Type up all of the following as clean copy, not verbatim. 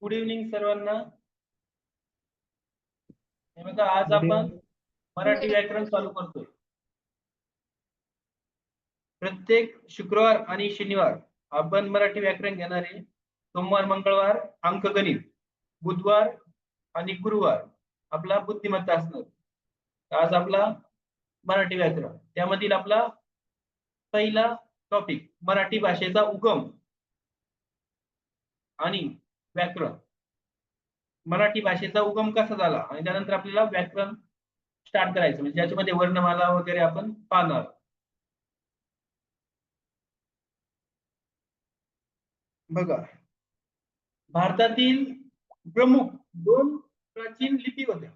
Good evening सर्वांना. हे बघा, आज Good आपण evening. मराठी व्याकरण चालू करतोय. प्रत्येक शुक्रवार आणि शनिवार आपण मराठी व्याकरण घेणार आहे. सोमवार मंगळवार अंकगणित, बुधवार आणि गुरुवार आपला बुद्धिमत्ता असणार. आज आपला मराठी व्याकरण, त्यामधील आपला पहिला टॉपिक मराठी भाषेचा उगम आणि व्याकरण. मराठी भाषेचा उगम कसा झाला आणि त्यानंतर आपल्याला व्याकरण स्टार्ट करायचं, म्हणजे ज्याच्यामध्ये वर्णमाला वगैरे आपण पाहणार. बघा, भारतातील प्रमुख 2 प्राचीन लिपी होत्या.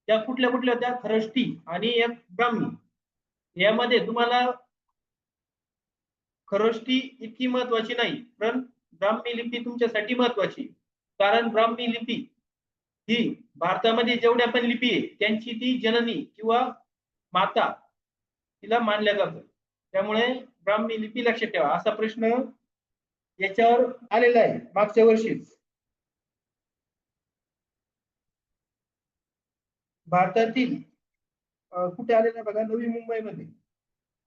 त्या कुठल्या कुठल्या होत्या? खरष्टी आणि एक ब्राह्मी. यामध्ये तुम्हाला खरष्टी इतकी महत्वाची नाही, पण ब्राह्मी लिपी तुमच्यासाठी महत्वाची. कारण ब्राह्मी लिपी ही भारतामध्ये जेवढ्या पण लिपी आहे त्यांची ती जननी किंवा माता तिला मानल्या जातं. त्यामुळे ब्राह्मी लिपी लक्षात ठेवा. असा प्रश्न याच्यावर आलेला आहे मागच्या वर्षीच. भारतातील कुठे आलेला बघा, नवी मुंबईमध्ये.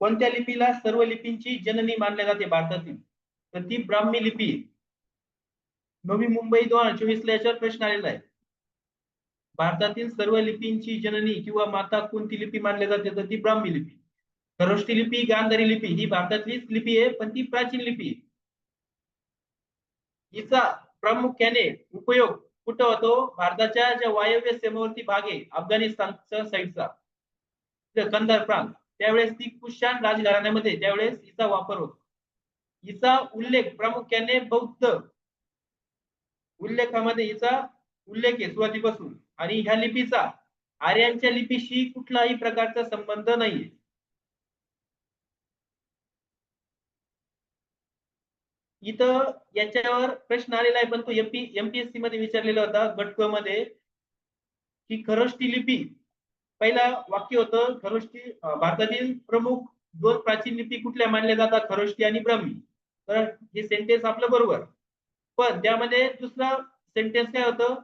कोणत्या लिपीला सर्व लिपींची जननी मानले जाते भारतातील? तर ती ब्राह्मी लिपी आहे. नवी मुंबई 2024 ला याच्यावर प्रश्न आलेला आहे. भारतातील सर्व लिपींची जननी किंवा माता कोणती लिपी मानली जाते? तर ती ब्राह्मी लिपी. खरोष्टी लिपी, गांधारी लिपी ही भारतातलीच लिपी आहे, पण ती प्राचीन लिपी आहे. हिचा प्रामुख्याने उपयोग कुठं होतो? भारताच्या ज्या वायव्य सीमेवरती भाग आहे अफगाणिस्तानच्या साईडचा, कंधार प्रांत, त्यावेळेस ती कुशाण राजघराण्यामध्ये त्यावेळेस हिचा वापर होतो. हिचा उल्लेख प्रामुख्याने बौद्ध उल्लेखामध्ये हिचा उल्लेख आहे सुरुवातीपासून. आणि ह्या लिपीचा आर्यांच्या लिपीशी कुठलाही प्रकारचा संबंध नाहीये. इथं याच्यावर प्रश्न आलेला आहे, पण तो एमपीएससी मध्ये विचारलेला होता गट क मध्ये, की खरोष्टी लिपी, पहिला वाक्य होतं खरोष्टी भारतातील प्रमुख 2 प्राचीन लिपी कुठल्या मानल्या जातात? खरोष्टी आणि ब्राह्मी. तर हे सेंटेन्स आपलं बरोबर. पण त्यामध्ये दुसरा सेंटेन्स काय होतं?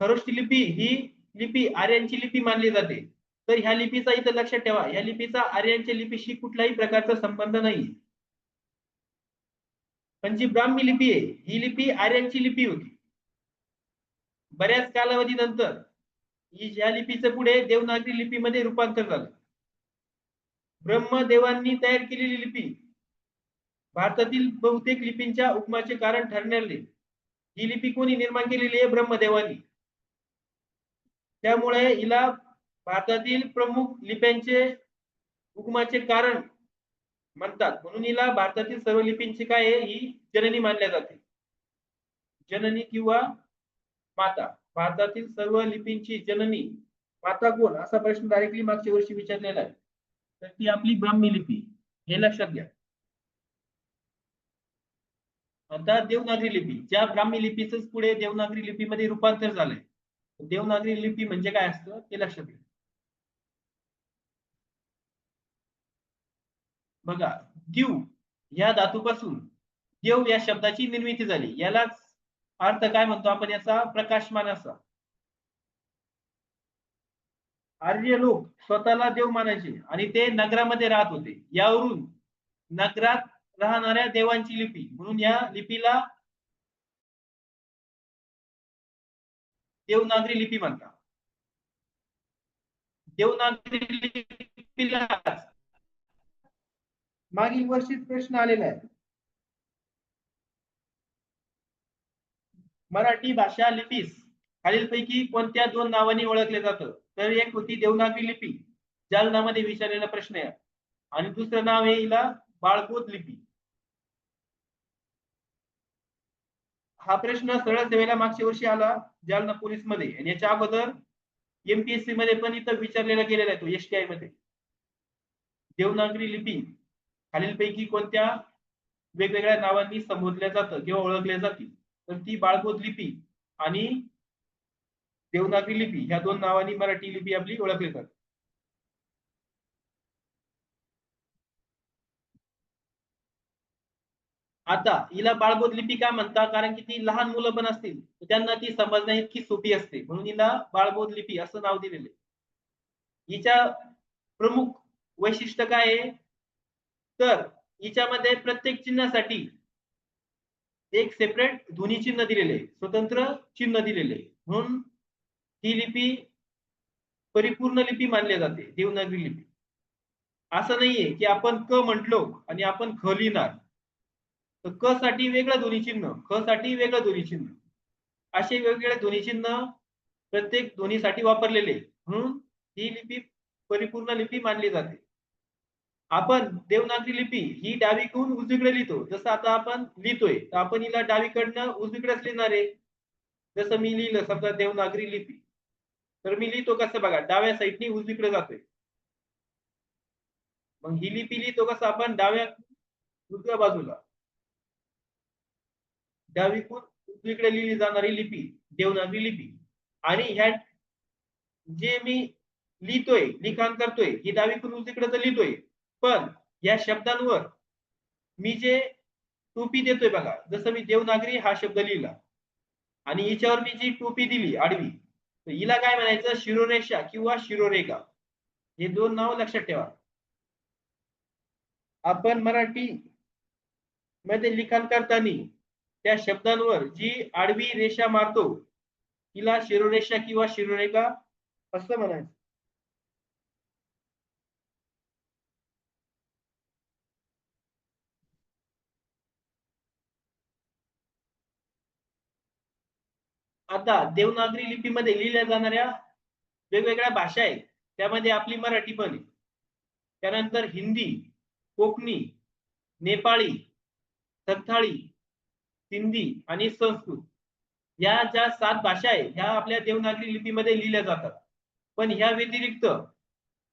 खरोष्टी लिपी ही लिपी आर्यांची लिपी मानली जाते. तर ह्या लिपीचा इथं लक्षात ठेवा, ह्या लिपीचा आर्यांच्या लिपीशी कुठलाही प्रकारचा संबंध नाही. पण जी ब्राह्मी लिपी आहे ही लिपी आर्यांची लिपी होती. बऱ्याच कालावधीनंतर या लिपीचं पुढे देवनागरी लिपीमध्ये रूपांतर झालं. ब्रह्मदेवांनी तयार केलेली लिपी भारतातील बहुतेक लिपींच्या उगमाचे कारण ठरणारी. ही लिपी कोणी निर्माण केलेली आहे? ब्रह्मदेवांनी. त्यामुळे हिला भारतातील प्रमुख लिप्यांचे उगमाचे कारण म्हणतात. म्हणून हिला भारतातील सर्व लिपींची काय आहे? ही जननी मानल्या जाते. जननी किंवा माता. भारतातील सर्व लिपींची जननी माता कोण? असा प्रश्न डायरेक्टली मागच्या वर्षी विचारलेला आहे. तर ती आपली ब्राह्मी लिपी, हे लक्षात घ्या. आता देवनागरी लिपी, ज्या ब्राह्मी लिपीच पुढे देवनागरी लिपीमध्ये रूपांतर झालंय. देवनागरी लिपी म्हणजे काय असतं ते लक्षात घ्या. बघा, द्यू या धातूपासून देव या शब्दाची निर्मिती झाली. यालाच अर्थ काय म्हणतो आपण? याचा प्रकाशमान असा. आर्य लोक स्वतःला देव मानायचे आणि ते नगरामध्ये राहत होते. यावरून नगरात राहणाऱ्या देवांची लिपी, म्हणून या लिपीला देवनागरी लिपी म्हणतात. देवनागरी लिपीला मागील वर्षीच प्रश्न आलेला आहे. मराठी भाषा लिपीस खालीलपैकी कोणत्या 2 नावांनी ओळखले जातं? तर एक होती देवनागरी लिपी, जालनामध्ये विचारलेला प्रश्न आहे. आणि दुसरं नाव आहे हिला बाळकोत लिपी. हा प्रश्न सरळ सेवेला मागच्या वर्षी आला जालना पोलीस मध्ये, आणि याच्या अगोदर एमपीएससी मध्ये पण इथं विचारलेला गेलेला आहे तो एसटीआय मध्ये. देवनागरी लिपी खालीलपैकी कोणत्या वेगवेगळ्या नावांनी संबोधल्या जातं किंवा ओळखल्या जाते? तर ती बाळकोत लिपी आणि देवनागरी लिपी ह्या 2 नावांनी मराठी लिपी आपली ओळखली जाते. आता हिला बाळबोध लिपी का म्हणतात, कारण की ती लहान मुलं पण असतील त्यांना ती समजण्या इतकी सोपी असते, म्हणून हिला बाळबोध लिपी असं नाव दिलेले. हिच्या प्रमुख वैशिष्ट्य काय आहे, तर हिच्यामध्ये प्रत्येक चिन्हासाठी एक सेपरेट ध्वनी चिन्ह दिलेले, स्वतंत्र चिन्ह दिलेले, म्हणून ही लिपी परिपूर्ण लिपी मानली जाते, देवनागरी लिपी. असं नाहीये की आपण क म्हटलो आणि आपण ख लिहिणार, तर क साठी वेगळं ध्वनिचिन्ह, ख साठी वेगळं ध्वनिचिन्ह, असे वेगवेगळे ध्वनिचिन्ह प्रत्येक ध्वनीसाठी वापरलेले, म्हणून ही लिपी परिपूर्ण लिपी मानली जाते. आपण देवनागरी लिपी ही डावीकडून उजवीकडे लिहितो, जसं आता आपण लिहितोय तर आपण हिला डावीकडनं उजवीकडेच लिहिणार आहे. जसं मी लिहिलं समजा देवनागरी लिपी, तर मी लिहितो कसं बघा, डाव्या साईडनी उजवीकडे जातोय. मग ही लिपी लिहितो कसं आपण, डाव्या उजव्या बाजूला, डावीकडून उजवीकडे लिहिली जाणारी लिपी देवनागरी लिपी. आणि ह्या जे मी लिहितोय, लिखाण करतोय, ही डावीकडून उजवीकडे तर लिहितोय, पण या शब्दांवर मी जे टोपी देतोय बघा, जसं मी देवनागरी हा शब्द लिहिला आणि हिच्यावर मी जी टोपी दिली आडवी, तर हिला काय म्हणायचं, शिरोरेषा किंवा शिरोरेखा. हे दोन नाव लक्षात ठेवा. आपण मराठी मध्ये लिखाण करताना त्या शब्दांवर जी आडवी रेषा मारतो तिला शिरोरेषा किंवा शिरोरेखा असं म्हणायचं. आता देवनागरी लिपीमध्ये लिहिल्या जाणाऱ्या वेगवेगळ्या भाषा आहेत, त्यामध्ये आपली मराठी पण आहे, त्यानंतर हिंदी, कोकणी, नेपाळी, संथाळी, सिंधी आणि संस्कृत, या ज्या 7 भाषा आहेत ह्या आपल्या देवनागरी लिपीमध्ये लिहिल्या जातात. पण ह्या व्यतिरिक्त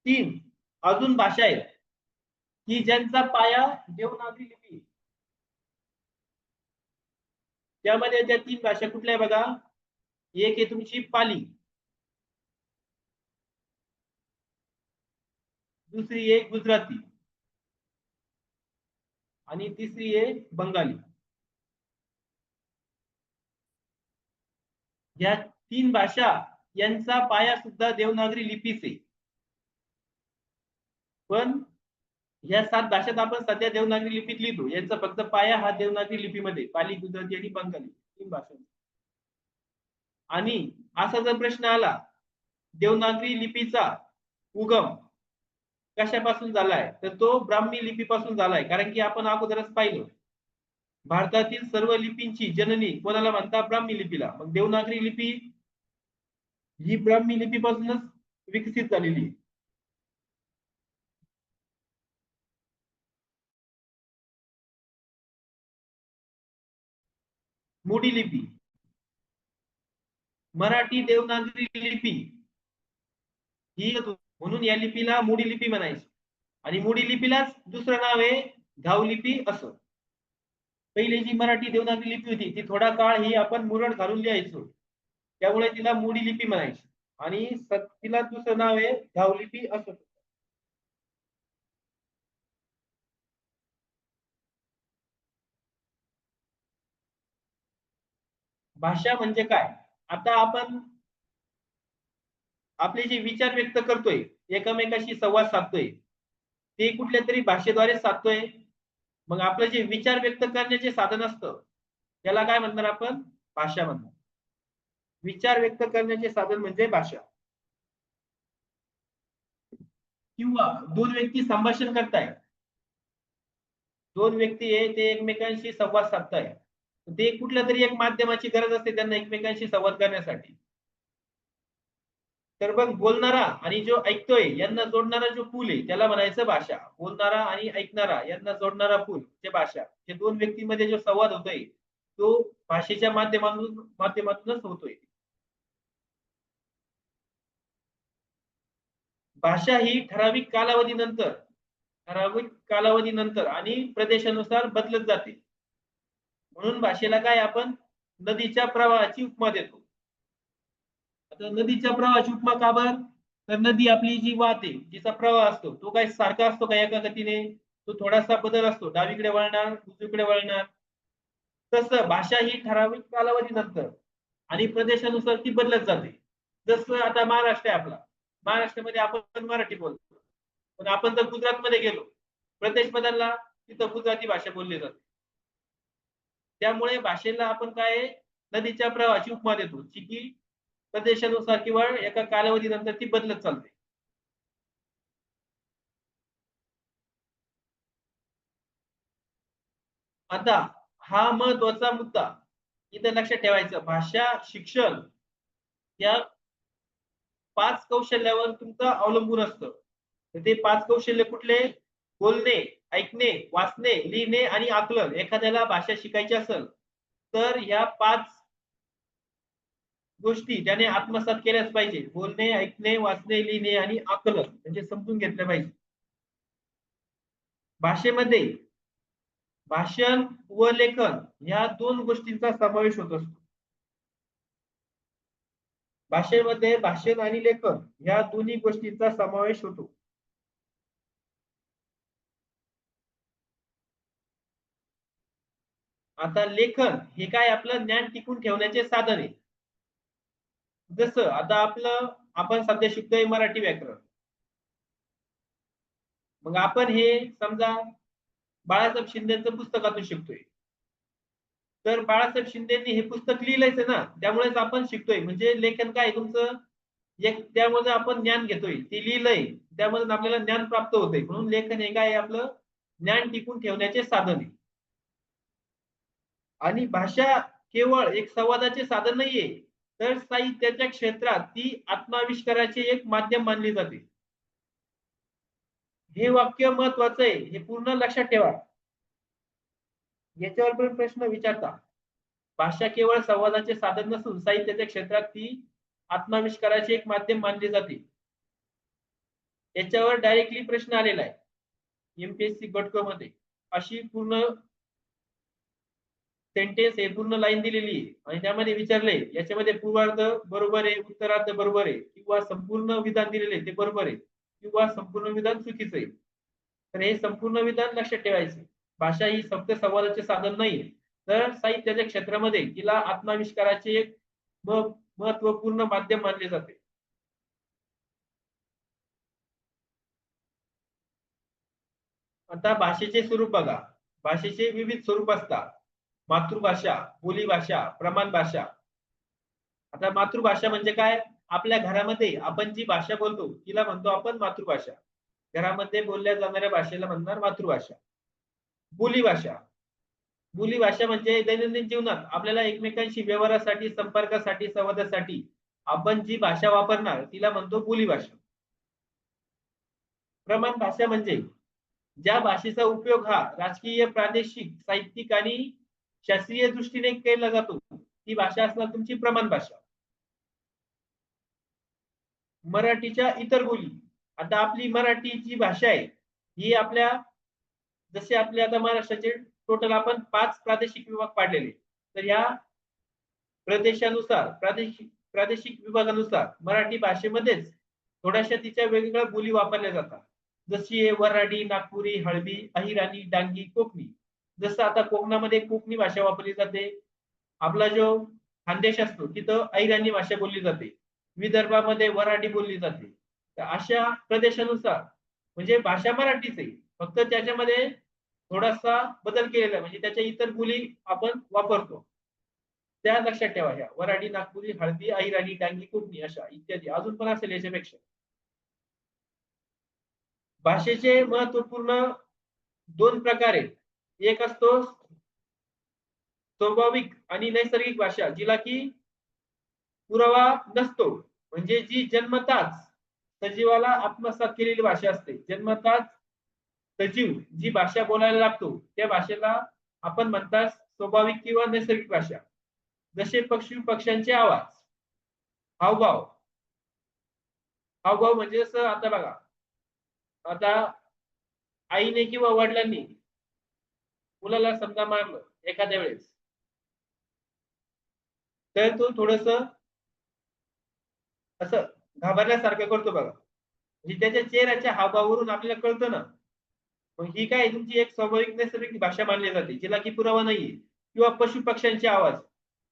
3 अजून भाषा आहेत की ज्यांचा पाया देवनागरी लिपी, त्यामध्ये त्या 3 भाषा कुठल्या आहे बघा. एक आहे तुमची पाली, दुसरी आहे गुजराती आणि तिसरी आहे बंगाली. या 3 भाषा यांचा पाया सुद्धा देवनागरी लिपीच आहे. पण या 7 भाषेत आपण सध्या देवनागरी लिपीत लिहितो, यांचा फक्त पाया हा देवनागरी लिपीमध्ये पाली, गुजराती आणि बंगाली 3 भाषा. आणि असा जर प्रश्न आला देवनागरी लिपीचा उगम कशापासून झालाय, तर तो ब्राह्मी लिपीपासून झालाय, कारण की आपण अगोदरच पाहिलं भारतातील सर्व लिपींची जननी कोणाला म्हणतात, ब्राह्मी लिपीला. मग देवनागरी लिपी ही ब्राह्मी लिपीपासूनच विकसित झालेली. मोडी लिपी, मराठी देवनागरी लिपी ही, म्हणून या लिपीला मोडी लिपी म्हणायची. आणि मोडी लिपीलाच दुसरं नाव आहे घाव लिपी असं. पहिले जी मराठी देवनागरी लिपी होती ती थोडा काळ ही आपण मुरड घालून लिहायचो, त्यामुळे तिला मोडी लिपी म्हणायची. आणि तिला दुसरं नाव आहे घाव लिपी असं. भाषा म्हणजे काय, आता आपण आपले जे विचार व्यक्त करतोय, एकमेकाशी संवाद साधतोय, ते कुठल्या तरी भाषेद्वारे साधतोय. मग आपलं जे विचार व्यक्त करण्याचे साधन असतं त्याला काय म्हणणार आपण, भाषा म्हणणार. विचार व्यक्त करण्याचे साधन म्हणजे भाषा. किंवा दोन व्यक्ती संभाषण करताय, दोन व्यक्ती आहे ते एकमेकांशी संवाद साधताय, ते कुठल्या तरी एक माध्यमाची गरज असते त्यांना एकमेकांशी संवाद करण्यासाठी. तर मग बोलणारा आणि जो ऐकतोय यांना जोडणारा जो पूल आहे त्याला म्हणायचं भाषा. बोलणारा आणि ऐकणारा यांना जोडणारा पूल म्हणजे भाषा. जे दोन व्यक्तीमध्ये जो संवाद होतोय तो भाषेच्या माध्यमातूनच होतोय. भाषा ही ठराविक कालावधीनंतर आणि प्रदेशानुसार बदलत जाते. म्हणून भाषेला काय आपण नदीच्या प्रवाहाची उपमा देतो. आता नदीच्या प्रवाहाची उपमा का बर, तर नदी आपली जी वाहते, जिचा प्रवाह असतो तो काय सारखा असतो का एका गतीने, तो थोडासा बदल असतो, डावीकडे वळणार उजवीकडे वळणार. तसं भाषा ही ठराविक कालावधीनंतर आणि प्रदेशानुसार ती बदलत जाते. जसं आता महाराष्ट्र आहे आपला, महाराष्ट्रामध्ये आपण मराठी बोलतो, पण आपण जर गुजरातमध्ये गेलो, प्रदेश बदलला, तिथं गुजराती भाषा बोलली जाते. त्यामुळे भाषेला आपण काय नदीच्या प्रवाहाची उपमा देतो, जी की प्रदेशानुसार किंवा एका कालावधीनंतर ती बदलत चालते. आता हा महत्वाचा मुद्दा इथं लक्षात ठेवायचा. भाषा शिक्षण या 5 कौशल्यावर तुमचं अवलंबून असतं. तर ते 5 कौशल्य कुठले? बोलणे, ऐकणे, वाचणे, लिहिणे आणि आकलन. एखाद्याला भाषा शिकायची असेल, तर ह्या 5 गोष्टी त्याने आत्मसात केल्याच पाहिजे. बोलणे, ऐकणे, वाचणे, लिहिणे आणि आकलन म्हणजे समजून घेतलं पाहिजे. भाषेमध्ये भाषण व लेखन या 2 गोष्टींचा समावेश होत असतो. भाषेमध्ये भाषण आणि लेखन या दोन्ही गोष्टींचा समावेश होतो. आता लेखन हे काय आपलं ज्ञान टिकून ठेवण्याचे साधन आहे. जसं आता आपण सध्या शिकतोय मराठी व्याकरण. मग आपण हे समजा बाळासाहेब शिंदेचं पुस्तकातून शिकतोय. तर बाळासाहेब शिंदेनी हे पुस्तक लिहिलंयच आहे ना, त्यामुळेच आपण शिकतोय. म्हणजे लेखन काय तुमचं एक त्यामध्ये आपण ज्ञान घेतोय. ते लिहिलंय, त्यामधून आपल्याला ज्ञान प्राप्त होतंय. म्हणून लेखन हे काय आपलं ज्ञान टिकून ठेवण्याचे साधन आहे. आणि भाषा केवळ एक संवादाचे साधन नाहीये, तर साहित्याच्या क्षेत्रात ती आत्माविष्काराचे एक माध्यम मानली जाते. हे वाक्य महत्वाचं आहे. हे पूर्ण लक्षात ठेवा. याच्यावर पण प्रश्न विचारता. भाषा केवळ संवादाचे साधन नसून साहित्याच्या क्षेत्रात ती आत्माविष्काराचे एक माध्यम मानले जाते. याच्यावर डायरेक्टली प्रश्न आलेला आहे. एमपीएससी गट क मध्ये अशी पूर्ण सेंटेन्स आहे, पूर्ण लाईन दिलेली आहे आणि त्यामध्ये विचारले याच्यामध्ये पूर्वार्ध बरोबर आहे, उत्तरार्ध बरोबर आहे किंवा संपूर्ण विधान दिलेले ते बरोबर आहे किंवा संपूर्ण विधान चुकीचं आहे. तर हे संपूर्ण विधान लक्षात ठेवायचं. भाषा ही फक्त संवादाचे साधन नाही, तर साहित्याच्या क्षेत्रामध्ये तिला आत्माविष्काराचे एक महत्वपूर्ण माध्यम मानले जाते. आता भाषेचे स्वरूप बघा. भाषेचे विविध स्वरूप असतात. मातृभाषा, बोलीभाषा, प्रमाण भाषा. आता मातृभाषा म्हणजे काय? आपल्या घरामध्ये आपण जी भाषा बोलतो तिला म्हणतो आपण मातृभाषा. घरामध्ये बोलल्या जाणाऱ्या भाषेला म्हणणार मातृभाषा. बोलीभाषा. बोलीभाषा म्हणजे दैनंदिन जीवनात आपल्याला एकमेकांशी व्यवहारासाठी, संपर्कासाठी, संवादासाठी आपण जी भाषा वापरणार तिला म्हणतो बोलीभाषा. प्रमाण भाषा म्हणजे ज्या भाषेचा उपयोग हा राजकीय, प्रादेशिक, साहित्यिक आणि शास्त्रीय दृष्टीने केला जातो, ती भाषा असणार तुमची प्रमाण भाषा. मराठीच्या इतर बोली. आता आपली मराठी जी भाषा आहे, ही जसे आपले आता महाराष्ट्राचे टोटल आपण 5 प्रादेशिक विभाग पाडलेले. तर या प्रदेशानुसार, प्रादेशिक विभागानुसार मराठी भाषेमध्येच थोड्याशा तिच्या वेगवेगळ्या बोली वापरल्या जातात. जशी आहे वऱ्हाडी, नागपुरी, हळबी, अहिराणी, डांगी, कोकणी. जसं आता कोकणामध्ये कोकणी भाषा वापरली जाते. आपला जो खानदेश असतो तिथं अहिराणी भाषा बोलली जाते. विदर्भामध्ये वऱ्हाडी बोलली जाते. तर अशा प्रदेशानुसार म्हणजे भाषा मराठीच आहे. फक्त त्याच्यामध्ये थोडासा बदल केलेला आहे. म्हणजे त्याच्या इतर बोली आपण वापरतो. त्या लक्षात ठेवा ह्या. वऱ्हाडी, नागपुरी, हळदी, अहिराणी, डांगी, कोकणी अशा इत्यादी. अजून पण असेल याच्यापेक्षा. भाषेचे महत्वपूर्ण 2 प्रकार आहेत. एक असतो स्वाभाविक आणि नैसर्गिक भाषा, जिला की पुरावा नसतो. म्हणजे जी जन्मताच सजीवाला आत्मसात केलेली भाषा असते. जन्मताच सजीव जी भाषा बोलायला लागतो, त्या भाषेला आपण म्हणतात स्वाभाविक किंवा नैसर्गिक भाषा. जसे पक्ष्यांचे आवाज, हावभाव. हावभाव म्हणजे जसं आता बघा, आता आईने किंवा वडिलांनी मुलाला समजा मारलं एखाद्या वेळेस, तर तो थोडस असं घाबरल्यासारखं करतो बघा. म्हणजे त्याच्या चेहऱ्याच्या हावभावावरून आपल्याला कळतं ना. मग ही काय तुमची एक स्वाभाविक नैसर्गिक भाषा मानली जाते, जिला की पुरावा नाहीये. किंवा पशु पक्ष्यांचे आवाज,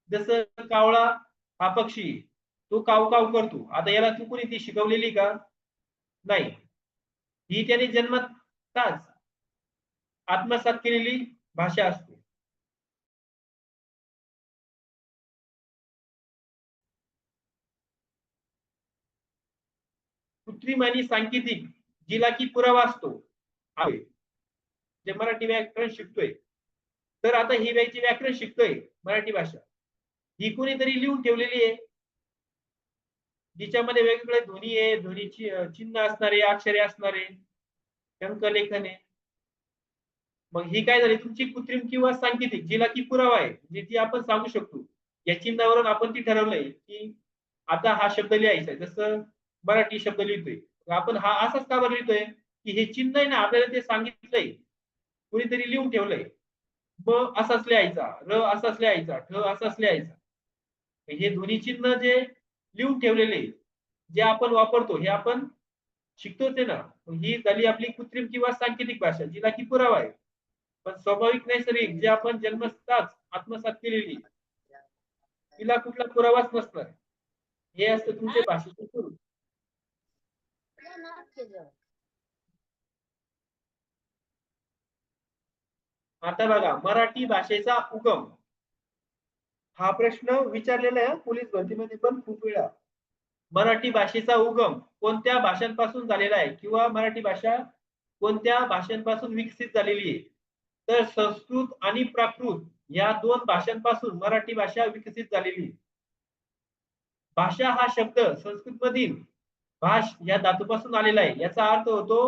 जसं कावळा हा पक्षी, तो काव काव करतो. आता याला तू कोणी ती शिकवलेली का? नाही. ही त्याने जन्मताच आत्मसात केलेली भाषा असते. कृत्रिम आणि सांकेतिक जिला की पुरावा असतो आहे. जे मराठी व्याकरण शिकतोय, तर आता ही जी व्याकरण शिकतोय मराठी भाषा, ही कोणीतरी लिहून ठेवलेली आहे, जिच्यामध्ये वेगवेगळे ध्वनी आहे, ध्वनीची चिन्ह असणारे, अक्षरे असणारे, टंकलेखन आहे. मग ही काय झाली तुमची कृत्रिम किंवा सांकेतिक जिला की पुरावा आहे, म्हणजे ती आपण सांगू शकतो. या चिन्हावरून आपण ती ठरवलंय की आता हा शब्द लिहायचा आहे. जसं मराठी शब्द लिहितोय, आपण हा असाच का बरं लिहितोय, की हे चिन्ह आहे ना आपल्याला ते सांगितलंय, कुणीतरी लिहून ठेवलंय. ब असाच लिहायचा, र असाच लिहायचा, ठ असाच लिहायचा. हे दोन्ही चिन्ह जे लिहून ठेवलेले, जे आपण वापरतो हे आपण शिकतोच आहे ना. ही झाली आपली कृत्रिम किंवा सांकेतिक भाषा जिला की पुरावा आहे. पण स्वाभाविक नैसर्गिक जे आपण जन्मताच आत्मसात केलेली, तिला कुठला पुरावाच नसणार. हे असतं तुमचे भाषेचे स्वरूप. आता बघा मराठी भाषेचा उगम हा प्रश्न विचारलेला आहे पोलीस भरतीमध्ये पण खूप वेळा. मराठी भाषेचा उगम कोणत्या भाषांपासून झालेला आहे किंवा मराठी भाषा कोणत्या भाषांपासून विकसित झालेली आहे? तर संस्कृत आणि प्राकृत या दोन भाषांपासून मराठी भाषा विकसित झालेली आहे. भाषा हा शब्द संस्कृत मधील भाष या धातूपासून आलेला आहे. याचा अर्थ होतो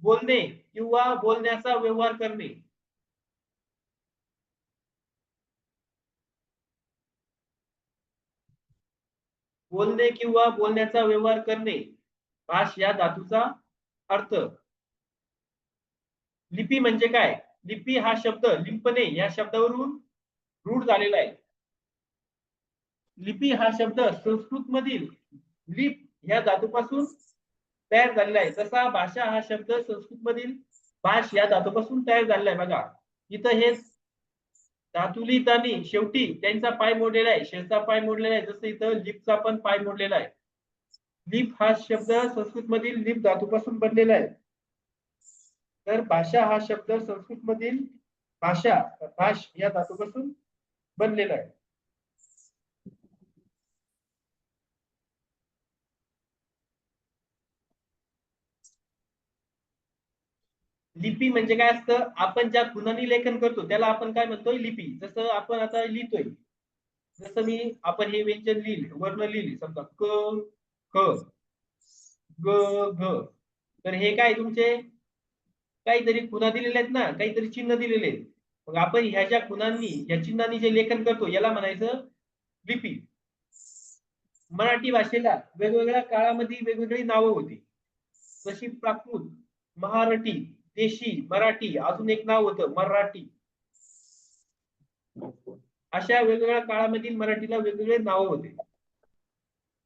बोलणे किंवा बोलण्याचा व्यवहार करणे. बोलणे किंवा बोलण्याचा व्यवहार करणे, भाष या धातूचा अर्थ. लिपी म्हणजे काय? लिपी हा शब्द लिंपणे या शब्दावरून रूढ झालेला आहे. लिपी हा शब्द संस्कृत मधील लिप या धातूपासून तयार झालेला आहे. तसा भाषा हा शब्द संस्कृत मधील भाष या धातूपासून तयार झालेला आहे. बघा इथं हे धातुलितानी शेवटी त्यांचा पाय मोडलेला आहे, शेचा पाय मोडलेला आहे. जसं इथं लिपचा पण पाय मोडलेला आहे. लिप हा शब्द संस्कृत मधील लिप धातूपासून बनलेला आहे. तर भाषा हा शब्द संस्कृत मधील भाषा भाष या धातूपासून बनलेला आहे. लिपी म्हणजे काय असतं, आपण ज्या खुनानी लेखन करतो त्याला आपण काय म्हणतोय लिपी. जसं आपण आता लिहितोय, जसं मी आपण हे व्यंजन लिहिले, वर्ण लिहिले, समजा क ख ग घ, तर हे काय तुमचे काहीतरी खुणा दिलेल्या आहेत ना, काहीतरी चिन्ह दिलेले आहेत. मग आपण ह्या ज्या खुणांनी या चिन्हांनी जे लेखन करतो याला म्हणायचं लिपी. मराठी भाषेला वेगवेगळ्या काळामध्ये वेगवेगळी नावं होती. जशी प्राकृत, महारठी, देशी, मराठी, अजून एक नाव होतं मराठी. अशा वेगवेगळ्या काळामधील मराठीला वेगवेगळे नाव होते.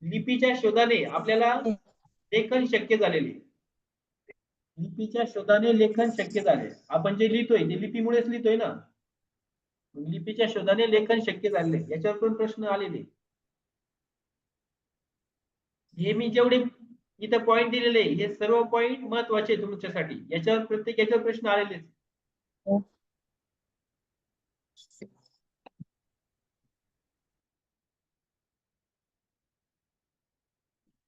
लिपीच्या शोधाने आपल्याला लेखन शक्य झालेले. लिपीच्या शोधाने लेखन शक्य झाले. आपण जे लिहितोय ते लिपीमुळेच लिहितोय ना. लिपीच्या शोधाने लेखन शक्य झाले. याच्यावर पण प्रश्न आलेले. हे मी जेवढे इथं पॉइंट दिलेले हे सर्व पॉइंट महत्वाचे तुमच्यासाठी. याच्यावर प्रत्येक याच्यावर प्रश्न आलेले.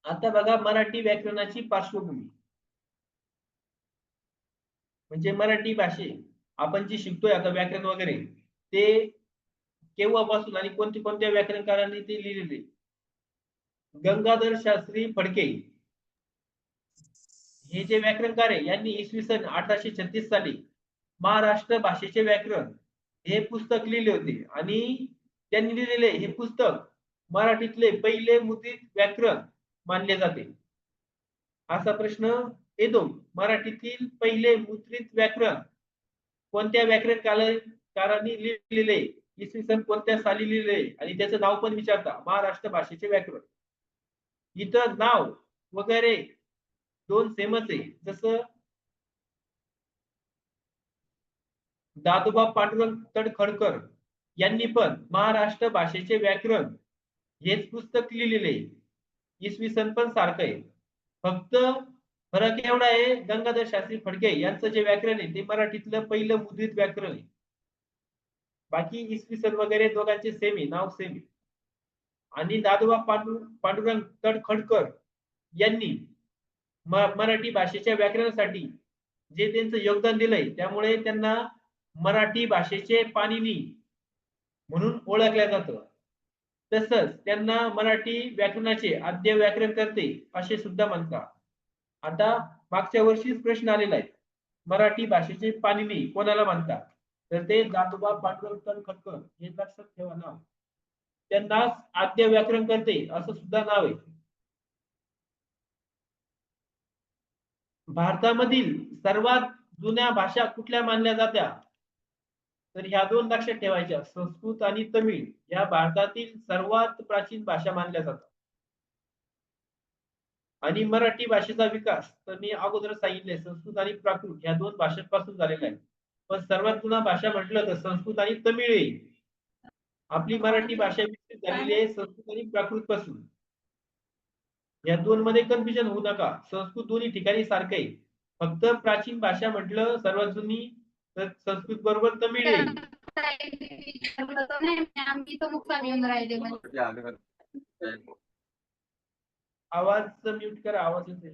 आता बघा मराठी व्याकरणाची पार्श्वभूमी. म्हणजे मराठी भाषे आपण जी शिकतोय आता व्याकरण वगैरे, ते केव्हापासून आणि कोणत्या व्याकरणकारांनी ते लिहिलेले. गंगाधर शास्त्री फडके हे जे व्याकरणकार आहे यांनी इसवी सन 1836 साली महाराष्ट्र भाषेचे व्याकरण हे पुस्तक लिहिले होते. आणि त्यांनी लिहिलेले हे पुस्तक मराठीतले पहिले मुद्रित व्याकरण मानले जाते. असा प्रश्न येतो, मराठीतील पहिले मुद्रित व्याकरण कोणत्या व्याकरणकारांनी लिहिलेले, इसवी सन कोणत्या साली लिहिले आणि त्याचं नाव पण विचारता. महाराष्ट्र भाषेचे व्याकरण. इथं नाव वगैरे दोन सेमच आहे. जसं दादोबा पांडुरंग तडखडकर यांनी पण महाराष्ट्र भाषेचे व्याकरण हेच पुस्तक लिहिलेले, इसवी सन पण सारखं आहे. फक्त फरक एवढा आहे, गंगाधर शास्त्री फडके यांचं जे व्याकरण आहे ते मराठीतलं पहिलं मुद्रित व्याकरण आहे. बाकी इसवी सन वगैरे दोघांचे सेम आहे, नाव सेम आहे. आणि दादोबा पांडुरंग तडखडकर यांनी मराठी भाषेच्या व्याकरणासाठी जे त्यांचं योगदान दिलंय, त्यामुळे त्यांना मराठी भाषेचे पाणिनी म्हणून ओळखल्या जातं. तसंच त्यांना मराठी व्याकरणाचे आद्य व्याकरण करते असे सुद्धा म्हणतात. आता मागच्या वर्षीच प्रश्न आलेला आहे, मराठी भाषेचे पाणिनी कोणाला म्हणतात? तर ते दादोबा पांडुरंग तडखडकर, हे लक्षात ठेवा नाव. त्यांना आद्य व्याकरण करते असं सुद्धा नाव आहे. भारतामधील सर्वात जुन्या भाषा कुठल्या मानल्या जात्या? तर ह्या दोन लक्षात ठेवायच्या, संस्कृत आणि तमिळ या भारतातील सर्वात प्राचीन भाषा मानल्या जातात. आणि मराठी भाषेचा विकास तर मी अगोदर सांगितले, संस्कृत आणि प्राकृत या दोन भाषांपासून झालेला आहे. पण सर्वात जुना भाषा म्हटलं तर संस्कृत आणि तमिळ येईल. आपली मराठी भाषा विकसित झालेली आहे संस्कृत आणि प्राकृत पासून. या दोन मध्ये कन्फ्युजन होऊ नका, संस्कृत दोन्ही ठिकाणी सारखं आहे. फक्त प्राचीन भाषा म्हटलं सर्वात जुनी तर संस्कृत बरोबर तमिळ येईल. आवाज म्यूट करा, आवाज येतोय.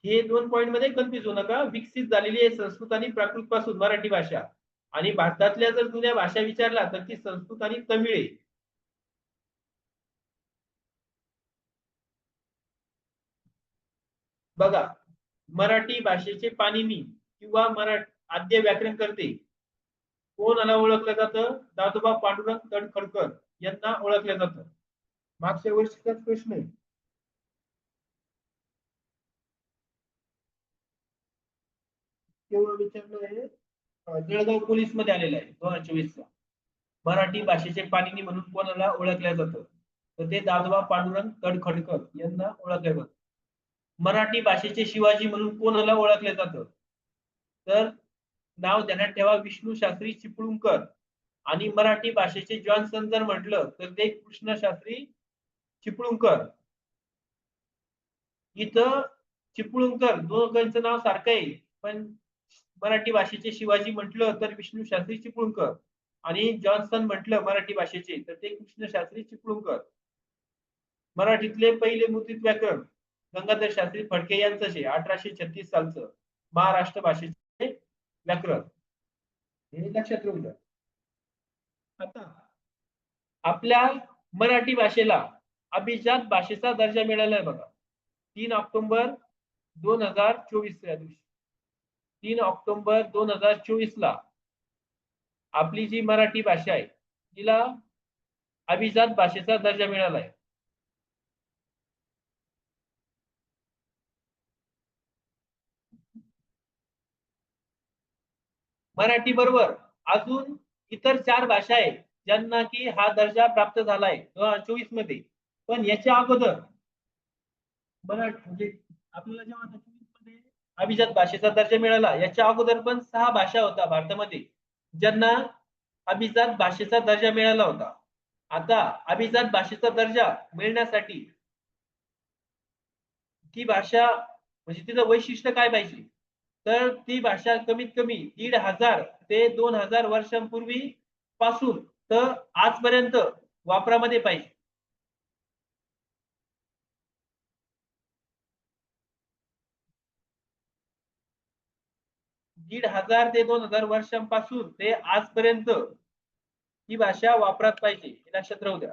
हे दोन पॉइंट मध्ये कन्फ्युज होऊ नका. विकसित झालेली आहे संस्कृत आणि प्राकृत पासून मराठी भाषा. आणि भारतातल्या जर जुन्या भाषा विचारला तर ती संस्कृत आणि तमिळ आहे. बघा, मराठी भाषेचे पाणिनी किंवा आद्य व्याकरण करते कोणाला ओळखलं जातं? दादोबा पांडुरंग तडखडकर यांना ओळखलं जातं. मागच्या वर्षीचाच प्रश्न आहे. केवळ विचारलंय, जळगाव पोलीस मध्ये आलेला आहे 2024 चा. मराठी भाषेचे पाणिनी म्हणून कोणाला ओळखलं जातं? तर ते दादोबा पांडुरंग तडखडकर यांना ओळखलं जातं. मराठी भाषेचे शिवाजी म्हणून कोणाला ओळखलं जातं? तर नाव ध्यानात ठेवा, विष्णू शास्त्री चिपळूणकर. आणि मराठी भाषेचे जॉन्सन जर म्हटलं तर ते कृष्ण शास्त्री चिपळूणकर. इथं चिपळूणकर दोघांचं नाव सारखं आहे, पण मराठी भाषेचे शिवाजी म्हटलं तर विष्णू शास्त्री चिपळूणकर आणि जॉन्सन म्हटलं मराठी भाषेचे तर ते कृष्ण शास्त्री चिपळूणकर. मराठीतले पहिले मुद्रित व्याकरण गंगाधर शास्त्री फडके यांचं आहे, 1836 सालचं महाराष्ट्र भाषेचे व्याकरण. हे लक्षात ठेवून द्या. आता आपल्या मराठी भाषेला अभिजात भाषेचा दर्जा मिळालाय बघा, 3 ऑक्टोबर 2024 या दिवशी. 3 ऑक्टोबर 2024 ला आपली जी मराठी भाषा आहे तिला अभिजात भाषेचा दर्जा मिळालाय. मराठी बरोबर अजून इतर 4 भाषा आहेत ज्यांना की हा दर्जा प्राप्त झालाय 2024 मध्ये. पण याच्या अगोदर मराठी म्हणजे आपल्याला जेव्हा 24 मध्ये अभिजात भाषेचा दर्जा मिळाला, याच्या अगोदर पण 6 भाषा होत्या भारतामध्ये ज्यांना अभिजात भाषेचा दर्जा मिळाला होता. आता अभिजात भाषेचा दर्जा मिळण्यासाठी ती भाषा म्हणजे तिचं वैशिष्ट्य काय पाहिजे? तर ती भाषा कमीत कमी 1500 ते 2000 वर्षांपूर्वी पासून तर आजपर्यंत वापरामध्ये पाहिजे. 1500 ते 2000 वर्षांपासून ते आजपर्यंत ही भाषा वापरात पाहिजे, हे लक्षात राहू द्या.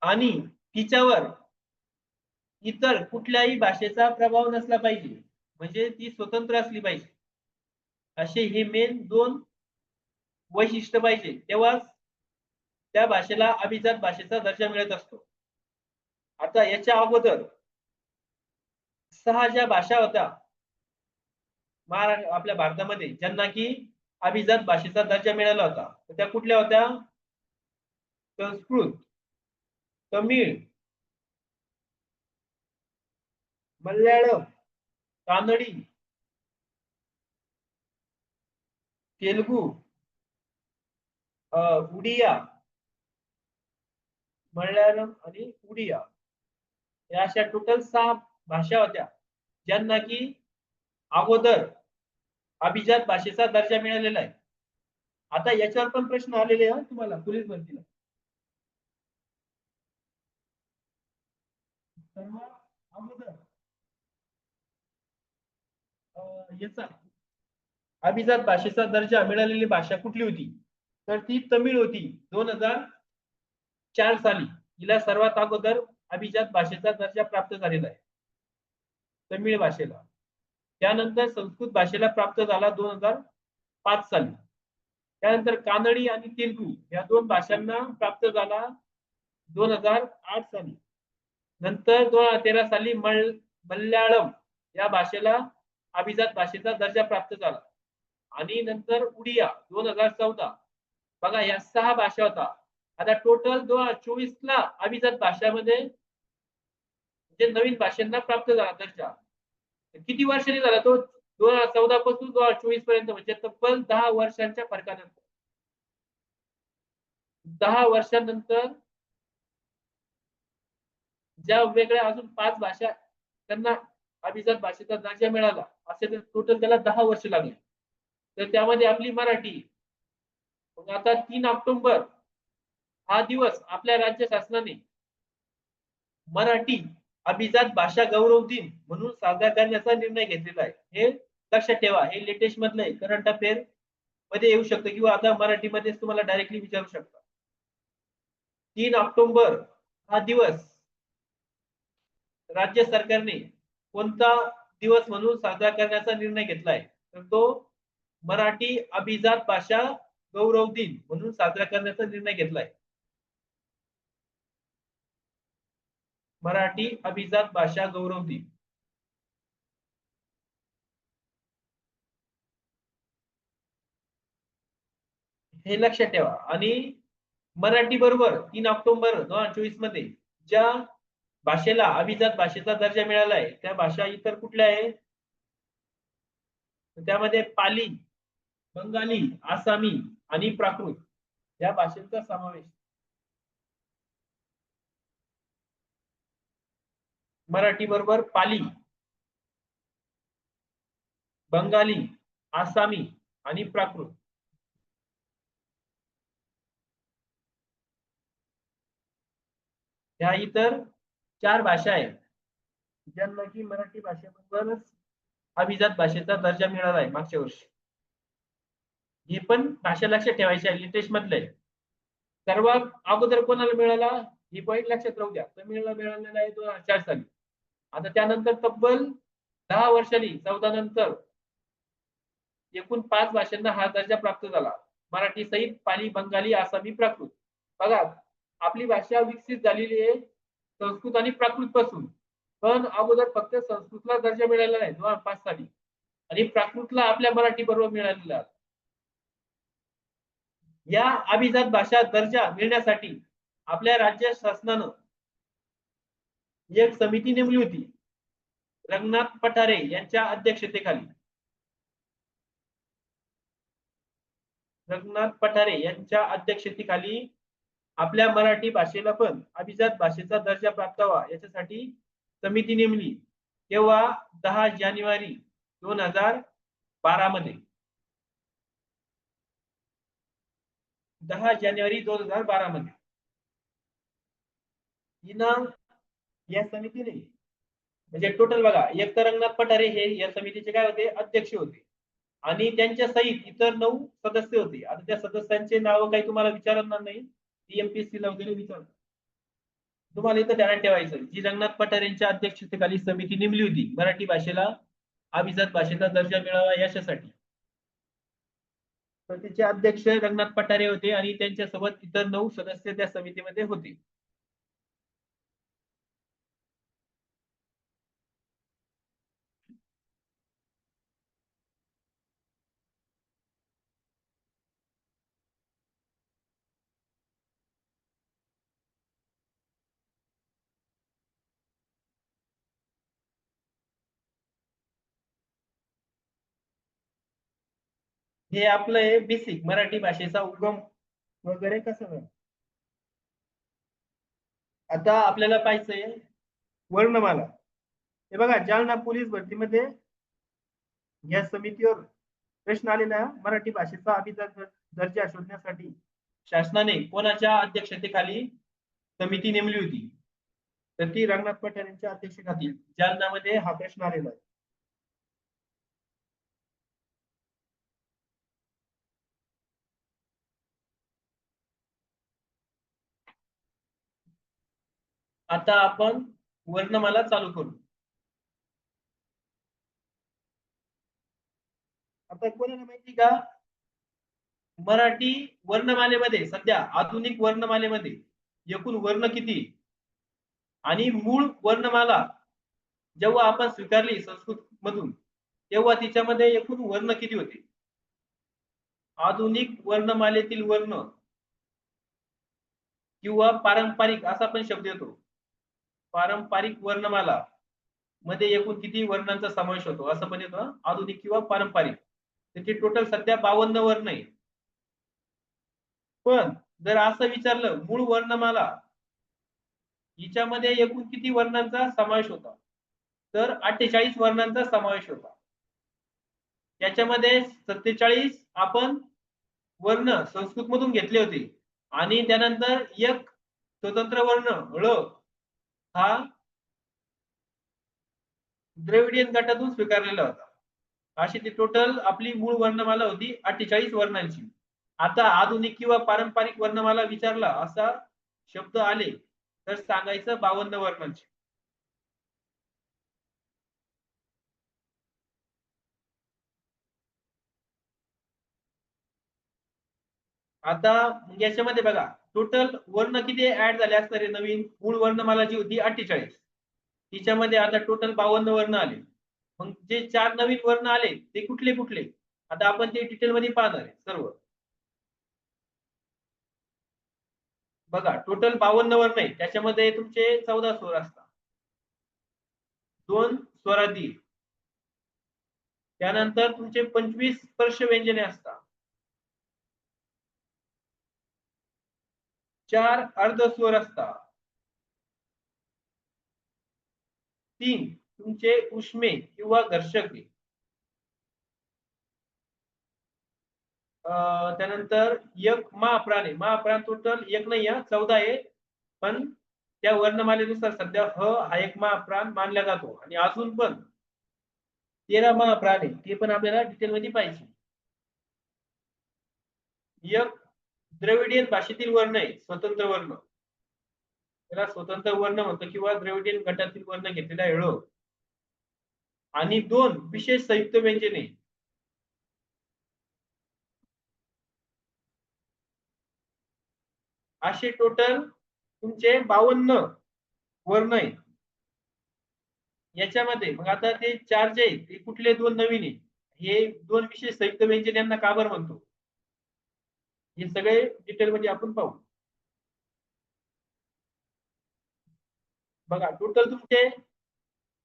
आणि तिच्यावर इतर कुठल्याही भाषेचा प्रभाव नसला पाहिजे, म्हणजे ती स्वतंत्र असली पाहिजे. असे हे मेन 2 वैशिष्ट्य पाहिजे, तेव्हा त्या भाषेला अभिजात भाषेचा दर्जा मिळत असतो. आता याच्या अगोदर 6 ज्या भाषा होत्या आपल्या भारतामध्ये ज्यांना की अभिजात भाषेचा दर्जा मिळाला होता, त्या कुठल्या होत्या? संस्कृत, तमिळ, मल्याळम कानडी, तेलुगू, उडिया, मल्याळम आणि उडिया या अशा टोटल 6 भाषा होत्या ज्यांना की अगोदर अभिजात भाषेचा दर्जा मिळालेला आहे. आता याच्यावर पण प्रश्न आलेले आहे तुम्हाला पोलीस भरतीला. सर्व अगोदर याचा अभिजात भाषेचा दर्जा मिळालेली भाषा कुठली होती? तर ती तमिळ होती 2004 साली. हिला सर्वात अगोदर अभिजात भाषेचा दर्जा प्राप्त झालेला आहे, तमिळ भाषेला. त्यानंतर संस्कृत भाषेला प्राप्त झाला 2005 साली. त्यानंतर कानडी आणि तेलुगू या दोन भाषांना प्राप्त झाला 2008 साली. नंतर 2013 साली मल्याळम या भाषेला अभिजात भाषेचा दर्जा प्राप्त झाला. आणि नंतर उडिया 2014. बघा या 6 भाषा होता. आता टोटल 2024 ला अभिजात भाषामध्ये जे नवीन भाषांना प्राप्त झाला दर्जा. किती वर्षांनी झाला तो? 2014 पासून 2024 पर्यंत, म्हणजे तब्बल 10 वर्षांच्या फरकानंतर. 10 वर्षांनंतर ज्या वेगळ्या अजून 5 भाषा त्यांना अभिजात भाषेचा दर्जा मिळाला, असे टोटल त्याला 10 वर्ष लागले. तर त्यामध्ये आपली मराठी. मग आता 3 ऑक्टोबर हा दिवस आपल्या राज्य शासनाने मराठी अभिजात भाषा गौरव दिन म्हणून साजरा करण्याचा निर्णय घेतलेला आहे. हे लक्षात ठेवा, हे लेटेस्ट मधलं आहे, करंट अफेअर मध्ये येऊ शकतं किंवा आता मराठीमध्ये तुम्हाला डायरेक्टली विचारू शकता. 3 ऑक्टोबर हा दिवस राज्य सरकारने कोणता दिवस म्हणून साजरा करण्याचा निर्णय घेतलाय? तर तो मराठी अभिजात भाषा गौरव दिन म्हणून साजरा करण्याचा निर्णय घेतलाय. मराठी अभिजात भाषा गौरव दिन. हे लक्षात ठेवा. आणि मराठी बरोबर 3 ऑक्टोबर 2024 मध्ये ज्या भाषेला अभिजात भाषेचा दर्जा मिळाला आहे त्या भाषा इतर कुठल्या आहे? त्यामध्ये पाली, बंगाली, आसामी आणि प्राकृत या भाषेचा समावेश. मराठी बरोबर पाली, बंगाली, आसामी आणि प्राकृत ह्या इतर 4 भाषा आहेत ज्यांना की मराठी भाषेबरोबरच अभिजात भाषेचा दर्जा मिळाला आहे मागच्या वर्षी. ही पण भाषा लक्षात ठेवायची आहे, लेटेस्ट मधले. सर्वात अगोदर कोणाला मिळाला ही पॉईंट लक्षात राहू द्या. तमिळला मिळालेला आहे 2004 साली. आता त्यानंतर तब्बल 10 वर्षांनी 14 नंतर एकूण 5 भाषांना हा दर्जा प्राप्त झाला, मराठी सहित पाली, बंगाली, आसामी, प्राकृत. बघा आपली भाषा विकसित झालेली आहे संस्कृत आणि प्राकृत पासून, पण अगोदर फक्त संस्कृतला दर्जा मिळालेला आहे 2005 साली आणि प्राकृतला आपल्या मराठी बरोबर मिळालेला. या अभिजात भाषा दर्जा मिळण्यासाठी आपल्या राज्य शासनानं एक समिती नेमली होती रंगनाथ पठारे यांच्या अध्यक्षतेखाली. रंगनाथ पठारे यांच्या अध्यक्षतेखाली आपल्या मराठी भाषेला पण अभिजात भाषेचा दर्जा प्राप्त व्हावा याच्यासाठी समिती नेमली. तेव्हा 10 जानेवारी 2012 मध्ये, 10 जानेवारी 2012 मध्ये हिनं या समितीने, म्हणजे टोटल बघा, एक तर रंगनाथ पठारे हे या समितीचे काय होते? अध्यक्ष होते. आणि त्यांच्या सहित इतर 9 सदस्य होते. आता त्या सदस्यांचे नाव काही तुम्हाला विचारणार नाही, टीएमपीएससी ला वगैरे विचार. तुम्हाला इथं ध्यानात ठेवायचं, जी रंगनाथ पठारेंच्या अध्यक्षतेखाली समिती नेमली होती मराठी भाषेला अभिजात भाषेचा दर्जा मिळावा याच्यासाठी. तर तिचे अध्यक्ष रंगनाथ पठारे होते आणि त्यांच्यासोबत इतर 9 सदस्य त्या समितीमध्ये होते. हे आपलं आहे बेसिक मराठी भाषेचा उगम वगैरे कसं. आता आपल्याला पाहिजे वर्णमाला. हे बघा, जालना पोलीस भरतीमध्ये या समितीवर प्रश्न आलेला मराठी भाषेचा अभिजात दर्जा शोधण्यासाठी शासनाने कोणाच्या अध्यक्षतेखाली समिती नेमली होती? तर ती रंगनाथ पठार यांच्या अध्यक्षतेखाली जालन्यामध्ये हा प्रश्न आलेला आहे. आता आपण वर्णमाला चालू करू. आता कोणाला माहिती का, मराठी वर्णमालेमध्ये सध्या आधुनिक वर्णमालेमध्ये एकूण वर्ण किती आणि मूळ वर्णमाला जेव्हा आपण स्वीकारली संस्कृत मधून तेव्हा तिच्यामध्ये एकूण वर्ण किती होते? आधुनिक वर्णमालेतील वर्ण किंवा पारंपरिक असा पण शब्द येतो. पारंपरिक वर्णमाला मध्ये एकूण किती वर्णांचा समावेश होतो असं पण येतं, आधुनिक किंवा पारंपरिक. त्याची टोटल सध्या 52 वर्ण आहे. पण जर असं विचारलं मूळ वर्णमाला हिच्यामध्ये एकूण किती वर्णांचा समावेश होता, तर 48 वर्णांचा समावेश होता. त्याच्यामध्ये 47 आपण वर्ण संस्कृत मधून घेतले होते आणि त्यानंतर एक स्वतंत्र वर्ण ळ हा द्रविडियन गटातून स्वीकारलेला होता. अशी ती टोटल आपली मूळ वर्णमाला होती 48 वर्णांची. आता आधुनिक किंवा पारंपरिक वर्णमाला विचारला असा शब्द आले तर सांगायचं 52 वर्णांची. आता याच्यामध्ये बघा टोटल वर्ण किती ऍड झाले असणार आहे. नवीन मूळ वर्णमाला जी होती 48, तिच्यामध्ये आता टोटल 52 वर्ण आले. मग जे 4 नवीन वर्ण आले ते कुठले कुठले, आता आपण ते डिटेल मध्ये पाहणार आहे सर्व. बघा टोटल 52 वर्ण आहे, त्याच्यामध्ये तुमचे 14 स्वर असतात, 2 स्वरादी, त्यानंतर तुमचे 25 स्पर्श व्यंजने असतात, 4 अर्ध स्वर असतात, 3 तुमचे उष्मे किंवा घर्षक, त्यानंतर एक महाप्राण आहे. महाप्राण टोटल एक नाही 14 आहे, पण त्या वर्णमालेनुसार सध्या ह हा एक महाप्राण मानला जातो आणि अजून पण 13 महाप्राण आहे, ते पण आपल्याला डिटेल मध्ये पाहिजे. एक द्रविडियन भाषेतील वर्ण आहे, स्वतंत्र वर्ण, त्याला स्वतंत्र वर्ण म्हणतो किंवा द्रविडियन गटातील वर्ण घेतलेला आहे ळ. आणि 2 विशेष संयुक्त व्यंजने, असे टोटल तुमचे 52 वर्ण आहे. याच्यामध्ये मग आता ते 4 जे आहेत ते कुठले 2 नवीन आहे, हे 2 विशेष संयुक्त व्यंजन यांना का बरं म्हणतो, हे सगळे डिटेल मध्ये आपण पाहू. बघा टोटल तुमचे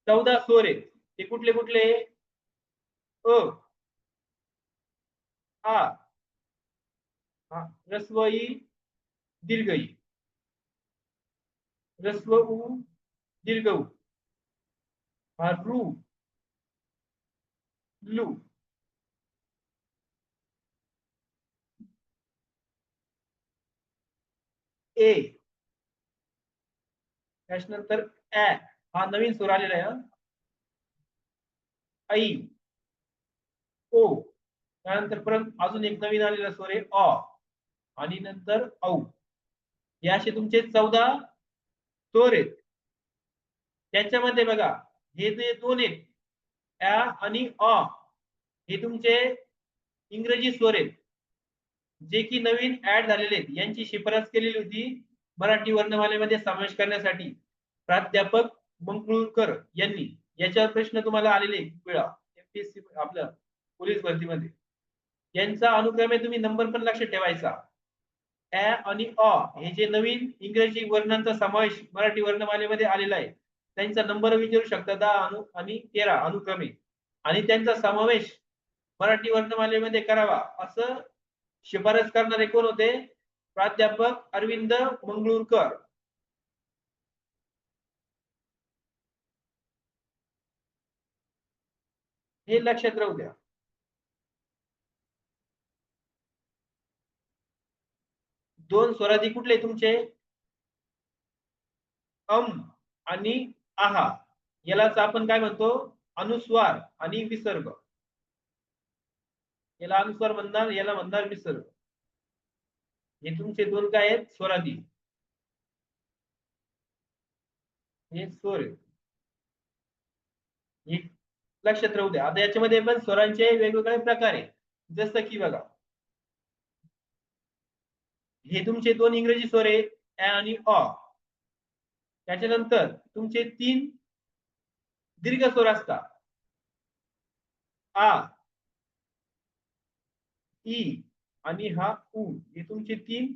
14 स्वर आहेत, ते कुठले कुठले, अ आ हा ह्रस्व ई दीर्घ ई, ह्रस्व उ दीर्घ उ, हा रू लू, ए, त्याच्यानंतर ऍ हा नवीन स्वर आलेला आहे, ऐ, ओ, त्यानंतर परत अजून एक नवीन आलेला स्वर आहे अ, आणि नंतर औ. हे असे तुमचे 14 स्वर आहेत. त्याच्यामध्ये बघा हे जे 2 आहेत ऍ आणि अ, हे तुमचे इंग्रजी स्वर आहेत, जे की नवीन ऍड झालेले आहेत. यांची शिफारस केलेली होती मराठी वर्णमालेमध्ये समावेश करण्यासाठी प्राध्यापक मंगळूरकर यांनी. याच्यावर प्रश्न तुम्हाला आलेले वेळा एमपीएससी आपल्या पोलीस भरतीमध्ये. यांचा अनुक्रमे तुम्ही नंबर पण लक्षात ठेवायचा. ऍ आणि अ हे जे नवीन इंग्रजी वर्णांचा समावेश मराठी वर्णमालेमध्ये आलेला आहे, त्यांचा नंबर विचारू शकता 10 आणि 13 अनुक्रमे, आणि त्यांचा समावेश मराठी वर्णमालेमध्ये करावा असं शिफारस करणारे कोण होते? प्राध्यापक अरविंद मंगळूरकर. हे लक्षात राहू द्या. दोन स्वरादी कुठले तुमचे? आणि आहा. यालाच आपण काय म्हणतो? अनुस्वार आणि विसर्ग. याला अनुस्वार म्हणणार, याला म्हणणार विसर्ग. हे तुमचे दोन काय आहेत? स्वरादी. हे स्वर आहे. हे लक्षात राहू द्या. आता याच्यामध्ये पण स्वरांचे वेगवेगळे प्रकार आहेत. जसं की बघा, हे तुमचे दोन इंग्रजी स्वर आहे, ä आणि अ. त्याच्यानंतर तुमचे तीन दीर्घ स्वर असतात, आ, ई आणि हा उ. हे तुमचे तीन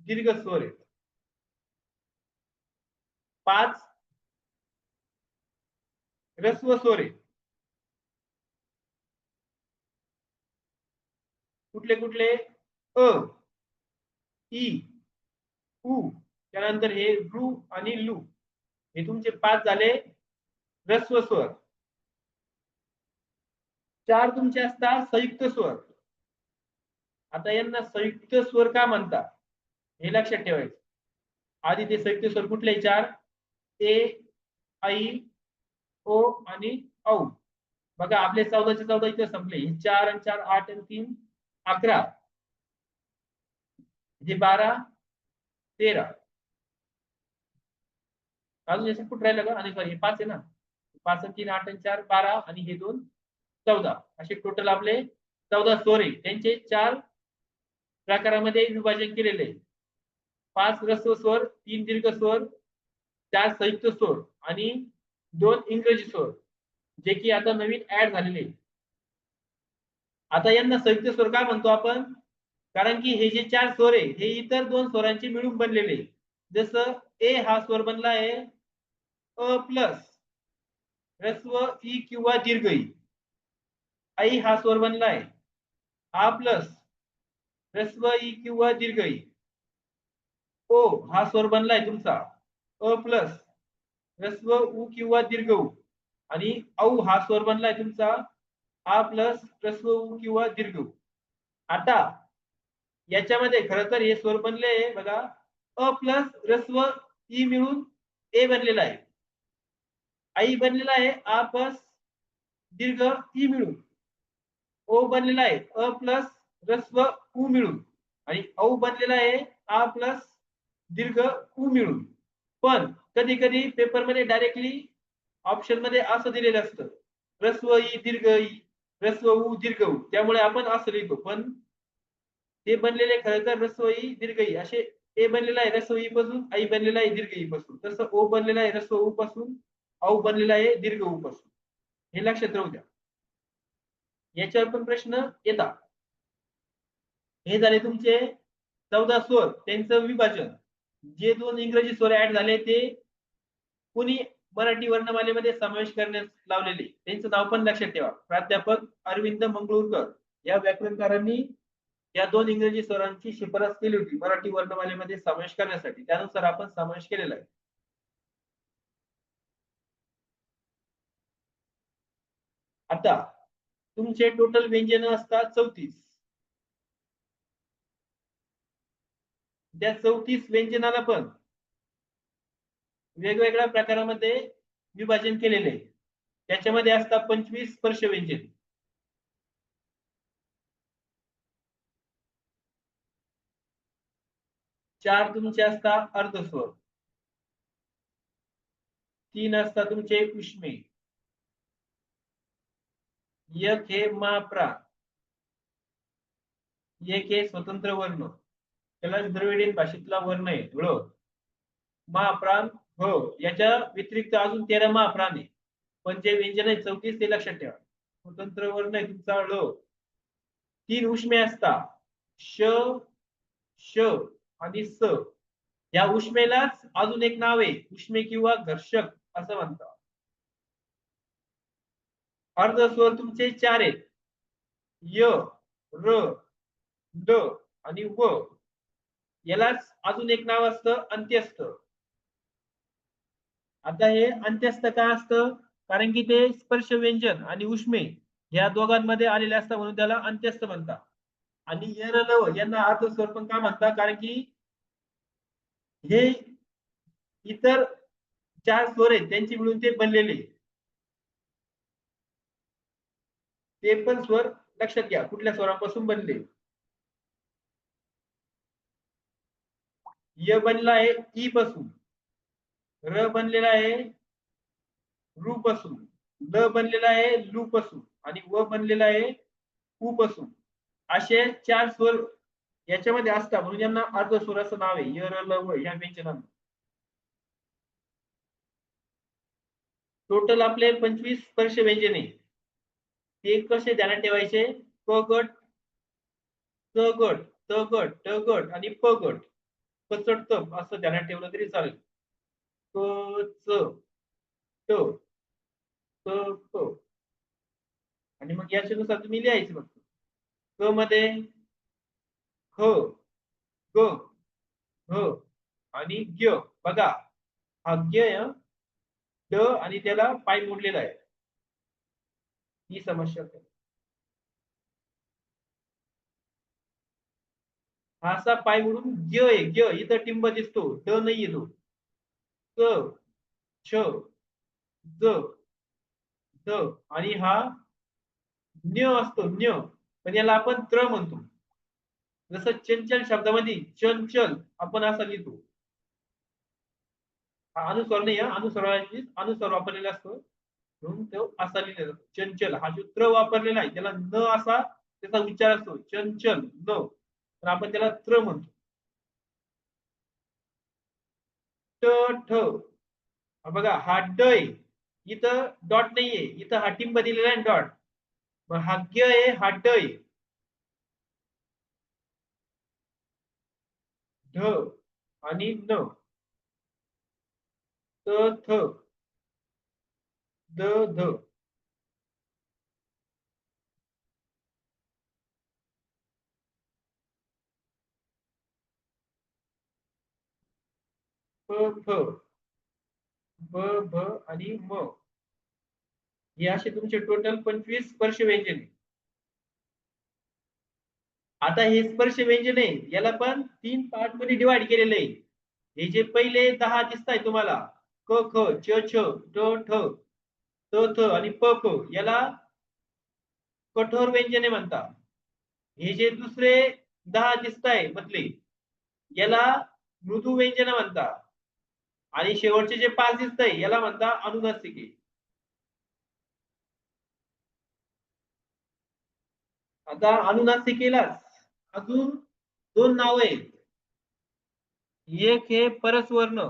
दीर्घ स्वर आहेत. 5 ह्रस्व स्वर आहेत. कुठले कुठले? अ, ई, उ. त्यानंतर हे रू आणि लू. हे तुमचे 5 झाले ह्रस्व स्वर. 4 तुमचे असतात संयुक्त स्वर. आता यांना संयुक्त स्वर का म्हणतात हे लक्षात ठेवायचं. आधी ते संयुक्त स्वर कुठले? 4 ए, आई, ओ आणि औ. बघा आपले 14चे 14 इथे संपले. 4 आणि 4 8 आणि 3 11. हे 12 13. अजून याच्यात कुठं राहिलं का? आणि सॉरी 5 आहे ना. 5 आणि 3 8 आणि 4 12 आणि हे 2 14. असे टोटल आपले 14 स्वर आहे. त्यांचे 4 प्रकारामध्ये विभाजन केलेले आहे. 5 ह्रस्व स्वर, 3 दीर्घ स्वर, 4 संयुक्त स्वर आणि 2 इंग्रजी स्वर, जे की आता नवीन ऍड झालेले आहे. आता यांना संयुक्त स्वर का म्हणतो आपण? कारण की हे जे 4 स्वर आहे हे इतर 2 स्वरांचे मिळून बनलेले. जसं ए हा स्वर बनला आहे अ प्लस ह्रस्व ई किंवा दीर्घ ई. आई हा स्वर बनला आहे आ प्लस ह्रस्व ई किंवा दीर्घ ई. ओ हा स्वर बनलाय तुमचा अ प्लस ह्रस्व उ किंवा दीर्घ उ. आणि औ हा स्वर बनलाय तुमचा आ प्लस ह्रस्व उ किंवा दीर्घ उ. आता याच्यामध्ये खरं तर हे स्वर बनले बघा, अ प्लस ह्रस्व ई मिळून ए बनलेला आहे. आई बनलेला आहे आ प्लस दीर्घ ई मिळून. ओ बनलेला आहे अ प्लस ह्रस्व उ मिळून. आणि औ बनलेला आहे आ प्लस दीर्घ उ मिळून. पण कधी कधी पेपर मध्ये डायरेक्टली ऑप्शन मध्ये असं दिलेलं असतं, ह्रस्व ई दीर्घ ई, ह्रस्व उ दीर्घ उ. त्यामुळे आपण असं लिहितो. पण ते बनलेले खरं तर ह्रस्व ई दीर्घ ई असे. ए बनलेला आहे ह्रस्व ई पासून, आई बनलेला आहे दीर्घ ई पासून. तसं ओ बनलेला आहे ह्रस्व उ पासून, औ बनलेला आहे दीर्घ उ पासून. हे लक्षात राहू द्या. याच्यावर पण प्रश्न येतात. हे झाले तुमचे 14 स्वर, त्यांचं विभाजन. जे 2 इंग्रजी स्वर ऍड झाले ते कुणी मराठी वर्णमालेमध्ये समावेश करण्यास लावलेले, त्यांचं नाव पण लक्षात ठेवा. प्राध्यापक अरविंद मंगळूरकर या व्याकरणकारांनी या 2 इंग्रजी स्वरांची शिफारस केली होती मराठी वर्णमालेमध्ये समावेश करण्यासाठी. त्यानुसार आपण समावेश केलेला आहे. आता तुमचे टोटल व्यंजन असतात 34. त्या 34 व्यंजनाला पण वेगवेगळ्या प्रकारामध्ये विभाजन केलेले आहे. त्याच्यामध्ये असतात 25 स्पर्श व्यंजन, 4 तुमचे असतात अर्धस्वर, 3 असतात तुमचे उष्मे, एक हे माप्रा, एक हे स्वतंत्र वर्ण, त्याला द्रविडियन भाषेतला वर्ण आहे ळ. महाप्राण ह. याच्या व्यतिरिक्त अजून 13 महाप्राण आहे. पण जे व्यंजन आहे 34 ते लक्षात ठेवा. स्वतंत्र वर्ण आहे तुमचा ळ. 3 उष्मे असतात श, श आणि स. या उष्मेलाच अजून एक नाव आहे उष्मे किंवा घर्षक असं म्हणतात. अर्धस्वर तुमचे 4 आहेत. य, र, ड आणि व यालाच अजून एक नाव असतं अंत्यस्थ. आता हे अंत्यस्थ का असतं? कारण की ते स्पर्श व्यंजन आणि उष्मे या दोघांमध्ये आलेले असतात म्हणून त्याला अंत्यस्थ म्हणतात. आणि य, र, ल यांना अर्ध स्वर पण का म्हणतात? कारण की हे इतर चार स्वर आहेत त्यांची मिळून ते बनलेले. ते पण स्वर लक्षात घ्या कुठल्या स्वरापासून बनले. य बनला आहे ई पासून, र बनलेला आहे रू पासून, ल बनलेला आहे लू पासून आणि व बनलेला आहे उ पासून. असे चार स्वर याच्यामध्ये असतात म्हणून यांना अर्ध स्वर असं नाव आहे य, र, ल, व या व्यंजनांना. टोटल आपले 25 स्पर्श व्यंजने. ते कसे ध्यानात ठेवायचे? क गट, च गट, च गट, ट गट आणि प गट. पचट तप असं ध्यानात ठेवलं तरी चालेल. क, च, ट, क, प आणि मग याच्यानुसार तुम्ही लिहायचं फक्त. क मध्ये ख, ग, घ आणि ग्य. बघा हा ग्य ड आणि त्याला पाय मोडलेला आहे. ही समस्या आहे. हा असा पाय मोडून ग्य आहे. ग्य इथं टिंब दिसतो, ड नाही येतो. क, छ, ज, द आणि हा न्य असतो न्य, पण याला आपण त्र म्हणतो. जसं चंचल शब्दामध्ये चंचल आपण असा लिहितो. हा अनुस्वार नाही, अनुस्वार वापरलेला असतो म्हणून तो असा लिहिलेला जातो. चंचल हा जो त्र वापरलेला आहे त्याला न असा त्याचा उच्चार असतो चंचल न, तर आपण त्याला त्र म्हणतो. ट, ठ बघा हा ड आहे, इथं डॉट नाहीये, इथं हा टिंब दिलेला आहे डॉट. मग हा ग आहे, हा ड आहे. ढ आणि न, त, थ, द, ध, प, फ, ब, भ आणि म. हे असे तुमचे टोटल 25 स्पर्श व्यंजने. आता हे स्पर्श व्यंजन आहे याला पण 3 पार्ट मध्ये डिवाइड केलेले आहे. हे जे पहिले 10 दिसत आहे तुम्हाला क, ख, च, छ, ट, ठ, त, थ आणि प, फ याला कठोर व्यंजने म्हणतात. हे जे दुसरे 10 दिसत आहे मधले याला मृदू व्यंजन म्हणतात. आणि शेवटचे जे 5 दिसत आहे याला म्हणतात अनुनासिके. आता अनुनासिकेला अजून 2 नाव आहेत. एक हे परस्वर्ण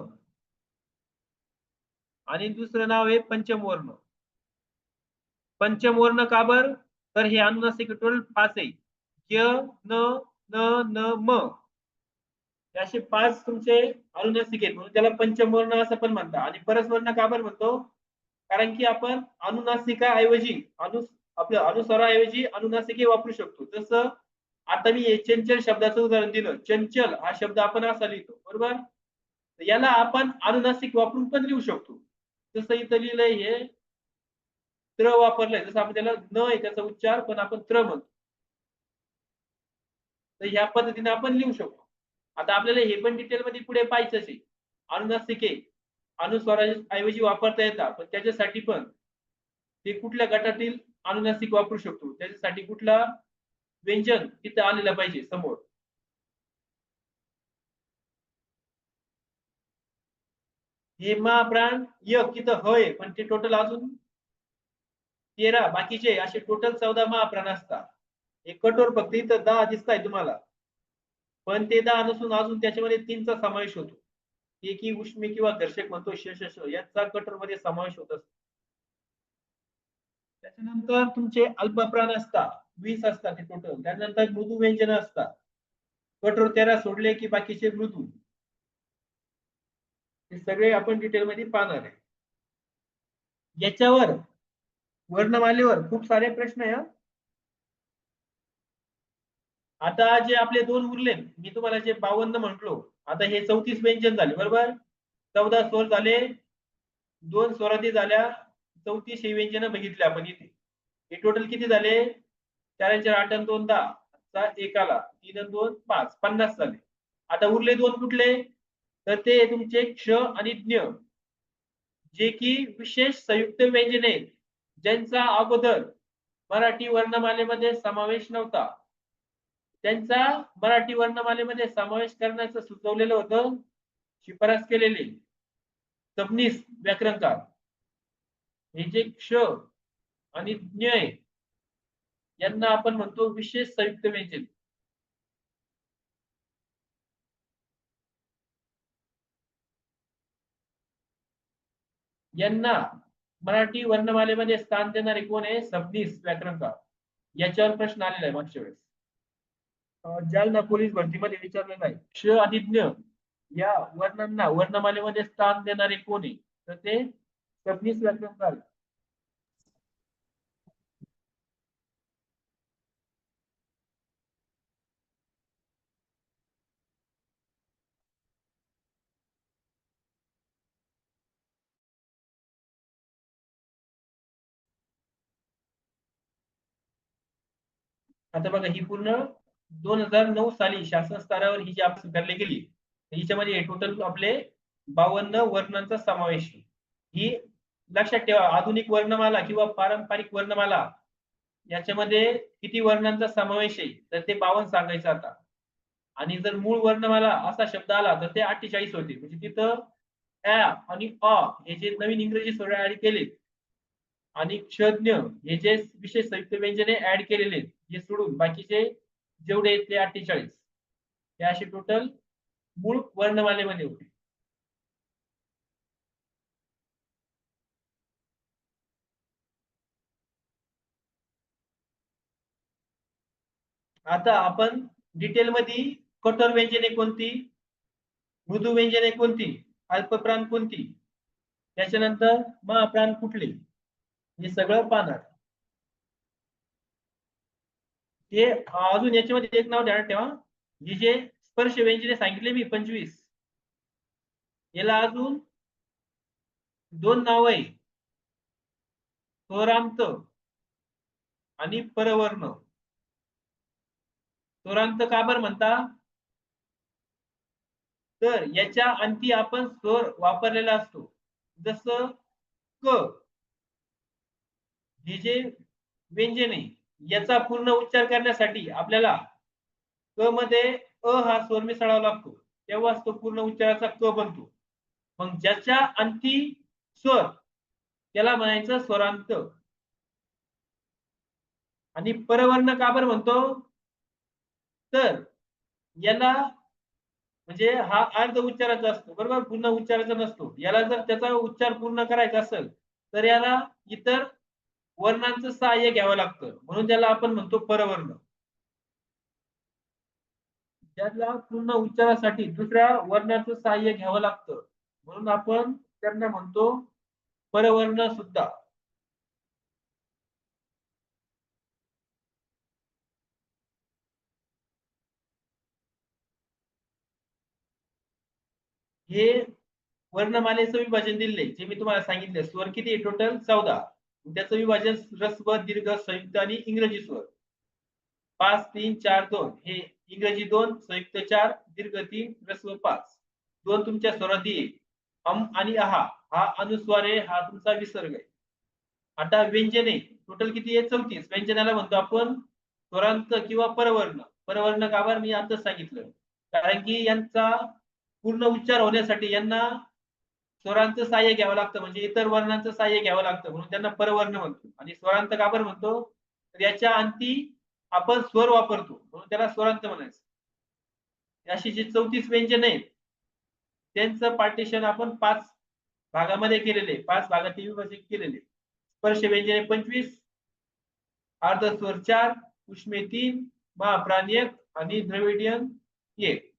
आणि दुसरं नाव आहे पंचमवर्ण. पंचमवर्ण का बर? तर हे अनुनासिक टोटल 5 आहे. य, न, न, न, म असे 5 तुमचे अनुनासिक आहेत म्हणून त्याला पंचमवर्ण असं पण म्हणतात. आणि परस्वर्ण का बर म्हणतो? कारण की आपण अनुनासिका ऐवजी आपल्या अनुस्वाराऐवजी अनुनासिके वापरू शकतो. जसं आता मी हे चंचल शब्दाचं उदाहरण दिलं. चंचल हा शब्द आपण असा लिहितो, बरोबर? याला आपण अनुनासिक वापरून पण लिहू शकतो. जसं इथं लिहिलंय हे त्र वापरलंय, जसं आपण त्याला न आहे त्याचा उच्चार पण आपण त्र म्हणतो. तर ह्या पद्धतीने आपण लिहू शकतो. आता आपल्याला हे पण डिटेलमध्ये पुढे पाहायचंच आहे. अनुनासिके अनुस्वाराऐवजी वापरता येतात, पण त्याच्यासाठी पण ते कुठल्या गटातील अनुनासिक वापरू शकतो, त्याच्यासाठी कुठला व्यंजन तिथं आलेलं पाहिजे समोर. हे महाप्राण एक इथं होय, पण ते टोटल अजून 13 बाकीचे असे टोटल 14 महाप्राण असतात. हे कठोर फक्त इथं 10 दिसताय तुम्हाला, पण ते 10 नसून अजून त्याच्यामध्ये 3चा समावेश होतो. एकी उष्मी किंवा दर्शक म्हणतो शेष यांचा कठोर मध्ये समावेश होत असतो. त्याच्यानंतर तुमचे अल्पप्राण असतात 20 असतात ते टोटल. त्यानंतर मृदू व्यंजन असतात. कठोर 13 सोडले की बाकीचे मृदू. हे सगळे आपण डिटेलमध्ये पाहणार आहे. याच्यावर वर्णमालेवर खूप सारे प्रश्न आहे. आता जे आपले दोन उरले, मी तुम्हाला जे 52 म्हटलो, आता हे 34 व्यंजन झाले बरोबर. 14 स्वर झाले, 2 स्वरादी झाल्या, 34 ही व्यंजन बघितले आपण इथे. हे टोटल किती झाले? 4 4 8 आणि 2 10, 7 1 आला, 3 आणि 2 5, 50 झाले. आता उरले दोन कुठले? तर ते तुमचे क्ष आणि ज्ञ, जे की विशेष संयुक्त व्यंजने आहेत, ज्यांचा अगोदर मराठी वर्णमालेमध्ये समावेश नव्हता. त्यांचा मराठी वर्णमालेमध्ये समावेश करण्याचं सुचवलेलं होतं शिफारस केलेले सबनीस व्याकरणकार. हे जे क्ष आणि ज्ञ यांना आपण म्हणतो विशेष संयुक्त व्यंजन. यांना मराठी वर्णमालेमध्ये स्थान देणारे कोण आहे? सबनीस व्याकरणकार. याच्यावर प्रश्न आलेला आहे मागच्या वेळेस. जालना पोलीस भरतीमध्ये विचारलेला आहे. क्ष आणि ज्ञ या वर्णांना वर्णमालेमध्ये स्थान देणारे कोण आहे? तर ते सबनीस व्याकरणकार. आता बघा, ही पूर्ण 2009 साली शासन स्तरावर ही जी आपण स्वीकारली गेली, हिच्यामध्ये टोटल आपले 52 वर्णांचा समावेश आहे. ही लक्षात ठेवा, आधुनिक वर्णमाला किंवा पारंपरिक वर्णमाला याच्यामध्ये किती वर्णांचा समावेश आहे, तर ते 52 सांगायचं आता. आणि जर मूळ वर्णमाला असा शब्द आला तर ते 48 होते. म्हणजे तिथं ॲ आणि अ हे जे नवीन इंग्रजी स्वर ऍड केले आणि क्षज्ञ हे जे विशेष संयुक्त व्यंजने ऍड केलेले आहेत, हे सोडून बाकीचे जेवढे आहेत ते 48, हे असे टोटल मूळ वर्णमालेमध्ये होते. आता आपण डिटेल मध्ये कठोर व्यंजने कोणती, मृदू व्यंजने कोणती, अल्पप्राण कोणती, त्याच्यानंतर महाप्राण कुठले, हे सगळं पाहणार. ते अजून याच्यामध्ये एक नाव ध्यानात ठेवा, ही जे स्पर्श व्यंजने सांगितले मी 25, याला अजून दोन नाव आहे, स्वरांत आणि परवर्ण. स्वरांत का बरं म्हणता? तर याच्या अंती आपण स्वर वापरलेला असतो. जसं क हे जे व्यंजन आहे, याचा पूर्ण उच्चार करण्यासाठी आपल्याला क मध्ये अ हा स्वर मिसळावा लागतो, तेव्हाच तो पूर्ण उच्चाराचा क बनतो. मग ज्याच्या अंती स्वर त्याला म्हणायचं स्वरांत. आणि परवर्ण का बरं म्हणतो? तर याला म्हणजे हा अर्ध उच्चाराचा असतो बरोबर, पूर्ण उच्चाराचा नसतो. याला जर त्याचा उच्चार पूर्ण करायचा असेल तर याला इतर वर्णांचं सहाय्य घ्यावं लागतं, म्हणून त्याला आपण म्हणतो परवर्ण. ज्याला पूर्ण उच्चारासाठी दुसऱ्या वर्णाचं सहाय्य घ्यावं लागतं, म्हणून आपण त्यांना म्हणतो परवर्ण सुद्धा. हे वर्णमालेचं विभाजन दिले, जे मी तुम्हाला सांगितलं. स्वर किती आहे टोटल? 14. त्याचं विभाजन ऱ्हस्व, दीर्घ, संयुक्त आणि इंग्रजी स्वर 5 3 4 2. हे इंग्रजी 2, संयुक्त 4, दीर्घ 3, ऱ्हस्व 5. दोन तुमच्या स्वरादी आहे, अम आणि आहा. हा अनुस्वार आहे, हा तुमचा विसर्ग आहे. आता व्यंजने टोटल किती आहे? 34. व्यंजनाला म्हणतो आपण स्वरांत किंवा परवर्ण. परवर्ण का बरं मी आताच सांगितलं, कारण की यांचा पूर्ण उच्चार होण्यासाठी यांना स्वरांचं सहाय्य घ्यावं लागतं, म्हणजे इतर वर्णांचं सहाय्य घ्यावं लागतं, म्हणून त्यांना परवर्ण म्हणतो. आणि स्वरांत का बरं म्हणतो? तर याच्या अंती आपण स्वर वापरतो, म्हणून त्याला स्वरांत म्हणायचं. अशी जी 34 व्यंजन आहेत, त्यांचं पार्टिशन आपण 5 भागामध्ये केलेले, 5 भागात विभाजित केलेले. स्पर्श व्यंजने 25, अर्ध स्वर 4, उष्मे 3, महाप्राण 1 आणि द्रविडियन 1.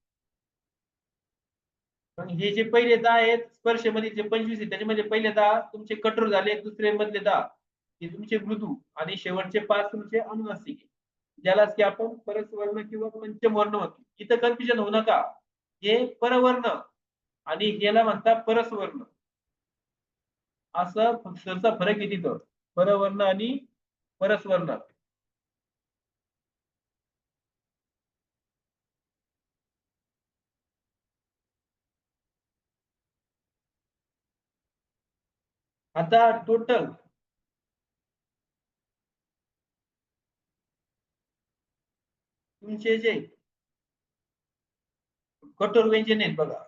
हे जे पहिले 10 आहेत स्पर्श मध्ये, जे 25 आहेत त्याच्यामध्ये पहिले 10 तुमचे कठोर झाले, दुसरे मधले 10 हे तुमचे मृदू आणि शेवटचे 5 तुमचे अनुनासिक. ज्यालाच की आपण परस्वर्ण किंवा पंचमवर्ण म्हणतो. इथं कन्फ्युजन होऊ नका. हे परवर्ण आणि याला म्हणतात परस्वर्ण. असं सरचा फरक आहे तिथं परवर्ण आणि परस्वर्ण. आता टोटल तुमचे जे कठोर व्यंजन आहेत बघा,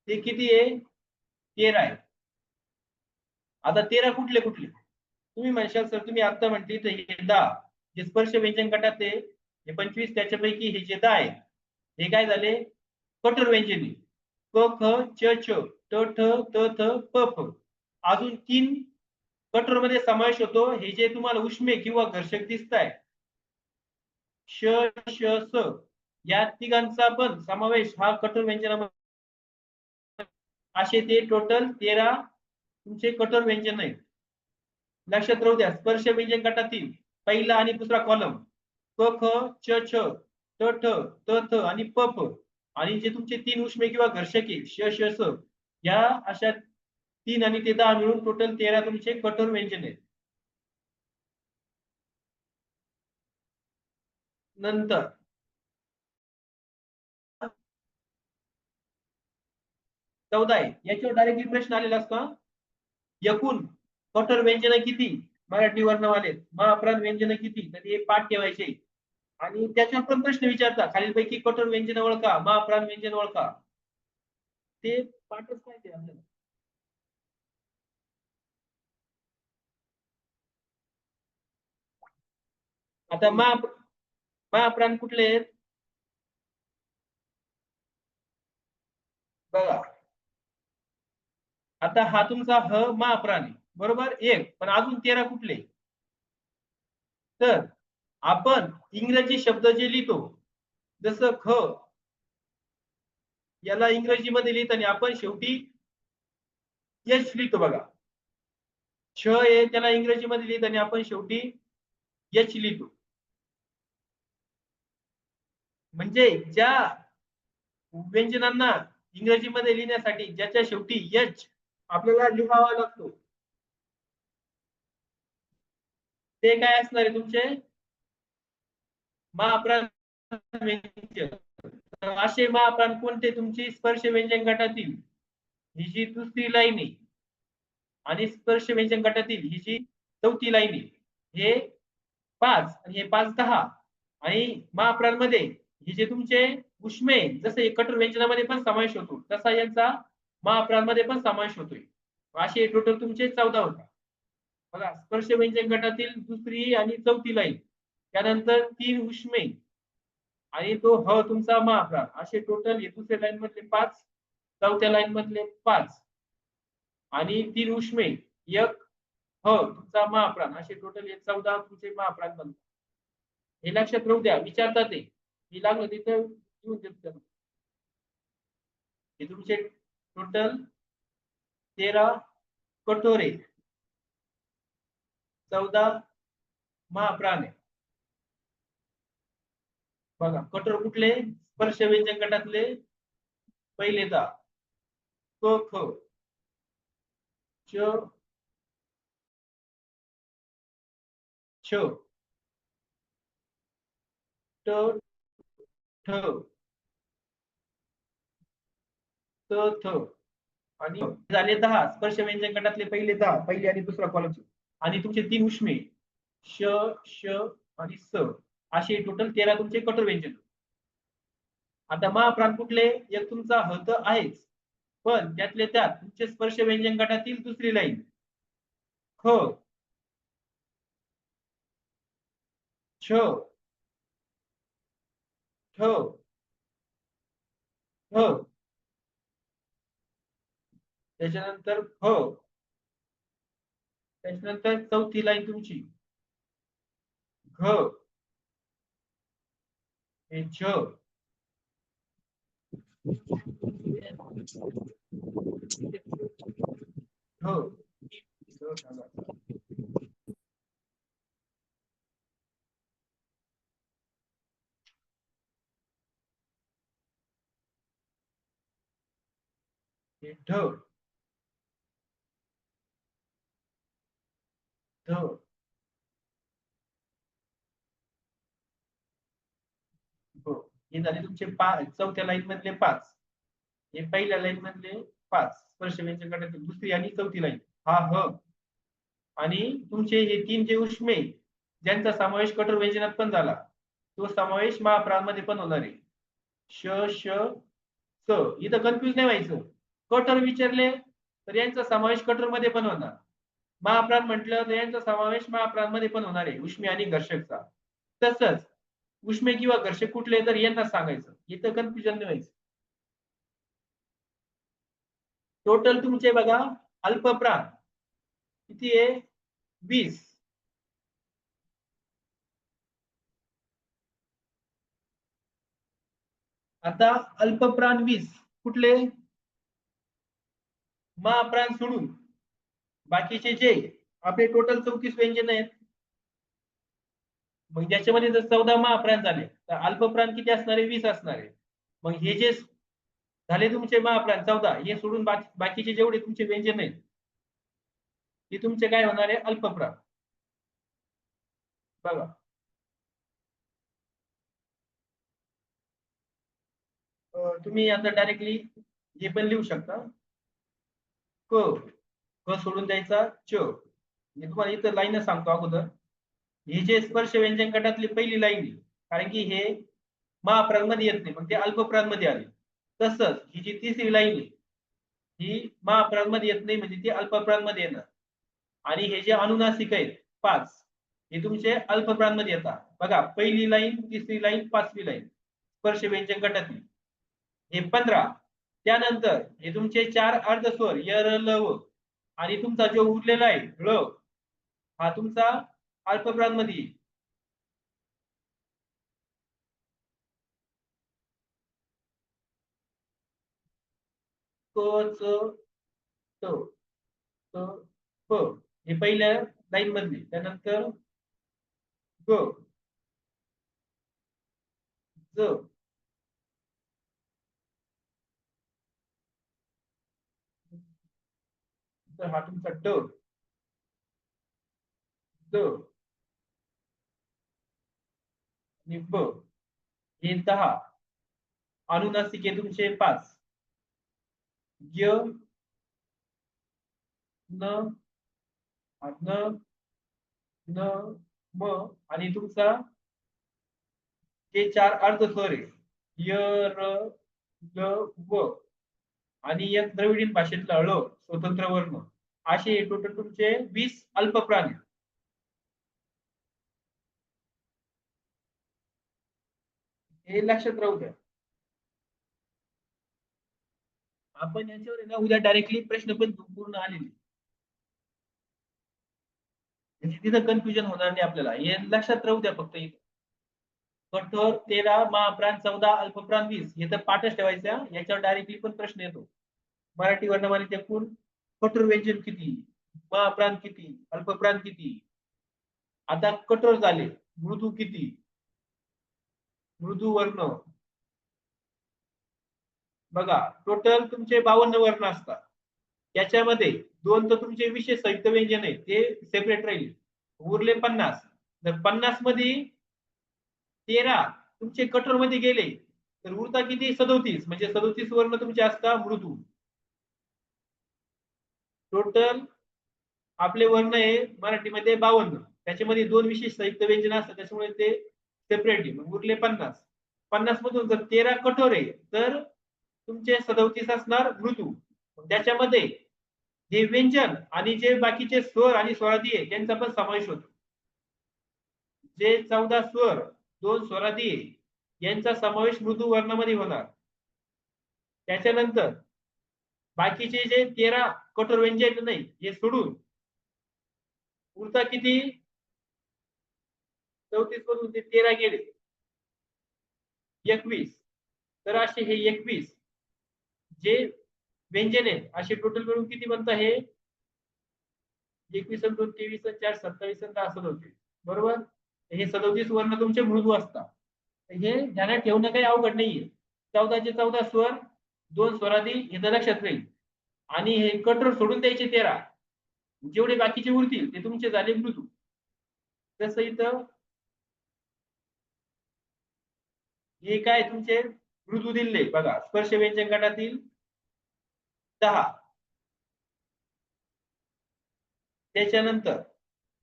ते किती आहे? 13 आहे. आता 13 कुठले कुठले? तुम्ही म्हणशाल सर तुम्ही आता म्हटली तर हे 10 जे स्पर्श व्यंजन गटातले हे 25 त्याच्यापैकी हे जे 10 आहे हे काय झाले? कठोर व्यंजनी. क ख च छ ट ठ त थ प फ. अजून 3 कठोर मध्ये समावेश होतो. हे जे तुम्हाला उष्मे किंवा घर्षक दिसत आहे श श स या तिघांचा पण समावेश हा कठोर व्यंजनामध्ये. असे ते टोटल 13 तुमचे कठोर व्यंजन आहेत. लक्षात राहू द्या स्पर्श व्यंजन गटातील पहिला आणि दुसरा कॉलम क ख च छ ट ठ त थ आणि प फ आणि जे तुमचे 3 उष्मे किंवा घर्षक आहे श श स या अशा 3 आणि ते 10 मिळून टोटल 13 तुमचे कठोर व्यंजन आहेत. नंतर 14 आहे. याच्यावर डायरेक्टली प्रश्न आलेला असतो. एकूण कठोर व्यंजन किती? मराठी वर्णवाले महाप्राण व्यंजन किती? तर हे पाठ ठेवायचे आणि त्याच्यावर पण प्रश्न विचारता खालीलपैकी कठोर व्यंजन ओळखा, महाप्राण व्यंजन ओळखा. ते पाठच पाहिजे आपल्याला. आता महाप्राण कुठले आहेत बघा. आता हा तुमचा ह महाप्राण आहे बरोबर एक, पण अजून 13 कुठले? तर आपण इंग्रजी शब्द जे लिहितो जसं ख याला इंग्रजीमध्ये लिहिताना आपण शेवटी यश लिहितो बघा. छ आहे त्याला इंग्रजीमध्ये लिहिताना आपण शेवटी यच लिहितो. म्हणजे ज्या व्यंजनांना इंग्रजीमध्ये लिहिण्यासाठी ज्याच्या शेवटी यच आपल्याला लिहावा लागतो ते काय असणार आहे तुमचे महाप्राण व्यंजन. तर असे महाप्राण कोणते तुमची स्पर्श व्यंजन गटातील ही जी दुसरी लाईन आहे आणि स्पर्श व्यंजन गटातील ही जी चौथी लाईन आहे हे 5 आणि हे 5 10 आणि महाप्राणमध्ये हे जे तुमचे उष्मे जसे कठोर व्यंजनामध्ये पण समावेश होतो तसा यांचा महाप्राणमध्ये पण समावेश होतोय. असे टोटल तुमचे 14 होतात. बघा स्पर्श व्यंजन गटातील दुसरी आणि चौथी लाईन त्यानंतर 3 उष्मे आणि तो ह तुमचा महाप्राण असे टोटल हे दुसऱ्या लाईन मधले 5 चौथ्या लाईन मधले 5 आणि 3 उष्मे एक ह तुमचा महाप्राण असे टोटल हे 14 तुमचे महाप्राण बनतात. हे लक्षात राहू द्या विचारतात ते मी लागलं तिथं येऊन देत हे तुमचे टोटल 13 कठोरे 14 महाप्राण आहे. बघा कठोर कुठले स्पर्श व्यंजन गटातले पहिले 10 क ख च छ ट ठ त थ आणि झाले 10 स्पर्श व्यंजन गटातले पहिले 10 पहिली आणि दुसरा कॉलम आणि तुमचे 3 उष्मे श श आणि स असे टोटल 13 तुमचे कठोर व्यंजन. आता महाप्राण कुठले एक तुमचा ह तर आहेच पण त्यातले त्यात तुमचे स्पर्श व्यंजन गटातील दुसरी लाईन ख छ ठ ठ त्याच्यानंतर फ त्याच्यानंतर चौथी लाईन तुमची घ हे झ ढ ढ ध ब. हे झाले तुमचे चौथ्या लाईन मधले 5. हे पहिल्या लाईन मधले 5 स्पर्श व्यंजन गटातील दुसरी आणि चौथी लाईन. हा ह आणि तुमचे हे 3 जे उष्मे ज्यांचा समावेश कठोर व्यंजनात पण झाला तो समावेश महाप्राणमध्ये पण होणार आहे. श श स. इथं कन्फ्युज नाही व्हायचं. कठोर विचारले तर यांचा समावेश कठोर मध्ये पण होणार. महाप्राण म्हटलं तर यांचा समावेश महाप्राण मध्ये पण होणार आहे उष्मे आणि घर्षकचा. तसंच उष्मे किंवा घर्षक कुठले तर यांना सांगायचं. इथं कन्फ्युजन नाही व्हायचं. टोटल तुमचे बघा अल्पप्राण किती आहे 20. आता अल्पप्राण 20 कुठले महाप्राण सोडून बाकीचे जे आपले टोटल 34 व्यंजन आहेत. मग ज्याच्यामध्ये जर 14 महाप्राण झाले तर अल्पप्राण किती असणार आहे 20 असणार आहे. मग हे जे झाले तुमचे महाप्राण 14 हे सोडून बाकीचे जेवढे तुमचे व्यंजन आहेत ते तुमचे काय होणार आहे अल्पप्राण. बघा तुम्ही आता डायरेक्टली हे पण लिहू शकता. क क सोडून द्यायचा च. मी तुम्हाला इथं लाईन सांगतो अगोदर. हे जे स्पर्श व्यंजन गटातली पहिली लाईन आहे कारण की हे महाप्राण मध्ये येत नाही मग ते अल्पप्राण मध्ये आले. तसंच ही जी तिसरी लाईन आहे ही महाप्राण मध्ये येत नाही म्हणजे ती अल्पप्राण मध्ये येणार. आणि हे जे अनुनासिक आहेत 5 हे तुमचे अल्पप्राण मध्ये येतात. बघा पहिली लाईन तिसरी लाईन पाचवी लाईन स्पर्श व्यंजन गटातली हे 15. त्यानंतर हे तुमचे 4 अर्धस्वर य र ल व आणि तुमचा जो उरलेला आहे ळ हा तुमचा अल्पप्राण मध्ये येईल. क च त त प हे पहिल्या लाईन मधली. त्यानंतर ग ज तर हा तुमचा ड द आणि ब हे 10. अनुनासिक हे तुमचे 5 य न न न म आणि तुमचा जे 4 अर्धस्वर आहे य र ल व आणि एक द्रविडीन भाषेतला ळ स्वतंत्र वर्ण असे टोटल तुमचे 20 अल्पप्राण आहेत. हे लक्षात राहू द्या. आपण याच्यावर आहे ना उद्या डायरेक्टली प्रश्न पण पूर्ण आलेले म्हणजे तिथं कन्फ्युजन होणार नाही आपल्याला. हे लक्षात राहू द्या फक्त. कठोर 13 महाप्राण 14 अल्पप्राण 20 हे तर पाठच ठेवायचं. याच्यावर डायरेक्टली पण प्रश्न येतो. मराठी वर्णमालेत एकूण कठोर व्यंजन किती महाप्राण किती अल्पप्राण किती. आता कठोर झाले मृदू किती मृदू वर्ण. बघा टोटल तुमचे 52 वर्ण असतात. त्याच्यामध्ये 2 तर तुमचे विशेष संयुक्त व्यंजन आहे ते सेपरेट राहील. उरले 50. जर 50 मध्ये 13 तुमचे कठोर मध्ये गेले तर उरता किती 37 म्हणजे 37 वर्ण तुमचे असतात मृदू. टोटल आपले वर्ण आहे मराठीमध्ये 52. त्याच्यामध्ये 2 विशेष संयुक्त व्यंजन असतात त्याच्यामुळे ते सेपरेटली मग उरले 50. 50 मधून जर 13 कठोर आहे तर तुमचे 37 असणार मृदू. त्याच्यामध्ये जे व्यंजन आणि जे बाकीचे स्वर आणि स्वरादी आहे त्यांचा पण समावेश होतो. जे 14 स्वर 2 स्वरादी यांचा समावेश मृदू वर्णामध्ये होणार. त्याच्यानंतर बाकीचे जे 13 कठोर व्यंजन नाही हे सोडून उरता किती 34 मधून ते 13 गेले 21. तर असे हे 21 जे व्यंजन आहेत असे टोटल मिळून किती बनतं हे 21 2 23 4 27 10 37. बरोबर. हे 37 वर्ण तुमचे मृदू असतात. हे ध्यानात ठेवणं काही अवघड नाहीये. 14 चे 14 स्वर 2 स्वरादी हे तर लक्षात राहील. आणि हे कठोर सोडून द्यायचे 13. जेवढे बाकीचे उरतील ते तुमचे झाले मृदू. तसं इथं हे काय तुमचे मृदू दिले बघा, स्पर्श व्यंजन गटातील 10. त्याच्यानंतर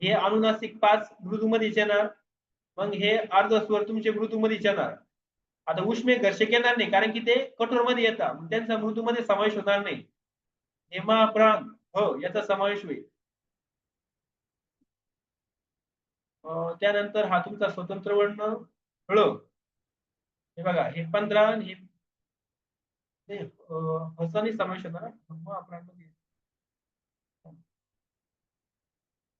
हे अनुनासिक 5 मृदू मध्येच येणार. मग हे अर्ध स्वर तुमचे मृदू मध्येच येणार. आता उष्मे घर्षक येणार नाही कारण की ते कठोर मध्ये येतात, त्यांचा मृदू मध्ये समावेश होणार नाही. हेमा प्राण हो याचा समावेश होईल. त्यानंतर हा तुमचा स्वतंत्र वर्ण ळ. हे बघा हे 15 हे हसानी समावेश होणार. हेमा प्राण मध्ये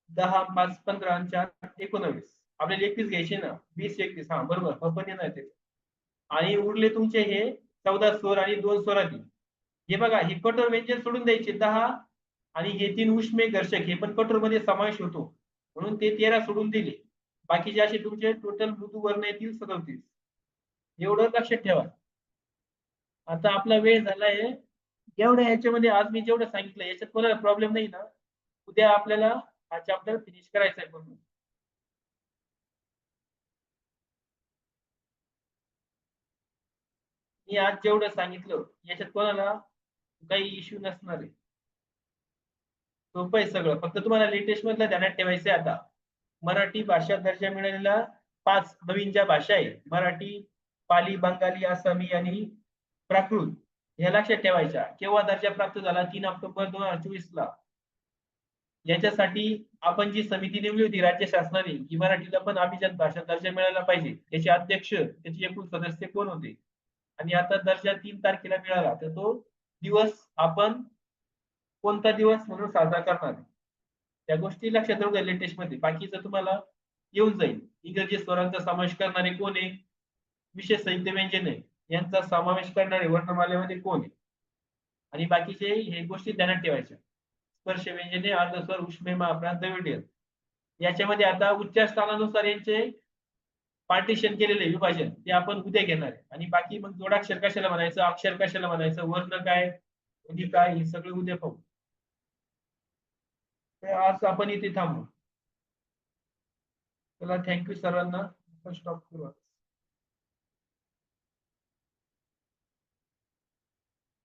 10 5 15 आणि 4 19. आपल्याला 31 घ्यायचे ना, 20 31 हा बरोबर ह पण येणार ते. आणि उरले तुमचे हे 14 स्वर आणि 2 स्वरातील. हे बघा हे कठोर व्यंजन सोडून द्यायचे 10 आणि हे 3 उष्मे घर्षक हे पण कठोर मध्ये समावेश होतो, म्हणून ते 13 सोडून दिले. बाकीचे असे तुमचे टोटल मृदू वर्ण येतील 37. एवढं लक्षात ठेवा. आता आपला वेळ झालाय. एवढ्या ह्याच्यामध्ये आज मी जेवढं सांगितलं याच्यात कोणाला प्रॉब्लेम नाही ना? उद्या आपल्याला हा चॅप्टर फिनिश करायचा आहे पूर्ण. मी आज जेवढं सांगितलं याच्यात कोणाला काही इश्यू नसणार आहे. सोपं आहे सगळं, फक्त तुम्हाला लेटेस्ट मधलं ध्यानात ठेवायचं आहे. आता मराठी भाषा दर्जा मिळालेला 5 नवीन ज्या भाषा आहे मराठी, पाली, बंगाली, आसामी आणि प्राकृत, या लक्षात ठेवायच्या. केव्हा दर्जा प्राप्त झाला? 3 ऑक्टोबर 2024 ला. याच्यासाठी आपण जी समिती नेमली होती राज्य शासनाने की मराठीला पण अभिजात भाषा दर्जा मिळाला पाहिजे, त्याचे अध्यक्ष त्याचे एकूण सदस्य कोण होते आणि आता दर्जा 3 तारखेला मिळाला, तर तो दिवस आपण कोणता दिवस म्हणून साजरा करणार आहे. त्या गोष्टी लक्षात ठेवून घ्या लेटेस्ट मध्ये. बाकीचं तुम्हाला येऊन जाईल. इंग्रजी स्वरांचा समावेश करणारे कोण आहे, विशेष साहित्य व्यंजने यांचा समावेश करणारे वर्णमालेमध्ये कोण आहे, आणि बाकीचे हे गोष्टी ध्यानात ठेवायच्या. स्पर्श व्यंजने, अर्धस्वर, उष्मे, महाप्रांत, द्रविडीय याच्यामध्ये आता उच्चार स्थानानुसार यांचे पार्टिशन केलेले विभाजन ते आपण उद्या घेणार आहे. आणि बाकी मग जोडाक्षर कशाला म्हणायचं, अक्षर कशाला म्हणायचं, वर्ण काय, ध्वनी काय, हे सगळं उद्या पाहू. तर आज आपण इथे थांबू. चला थँक्यू सर्वांना. स्टॉप करू.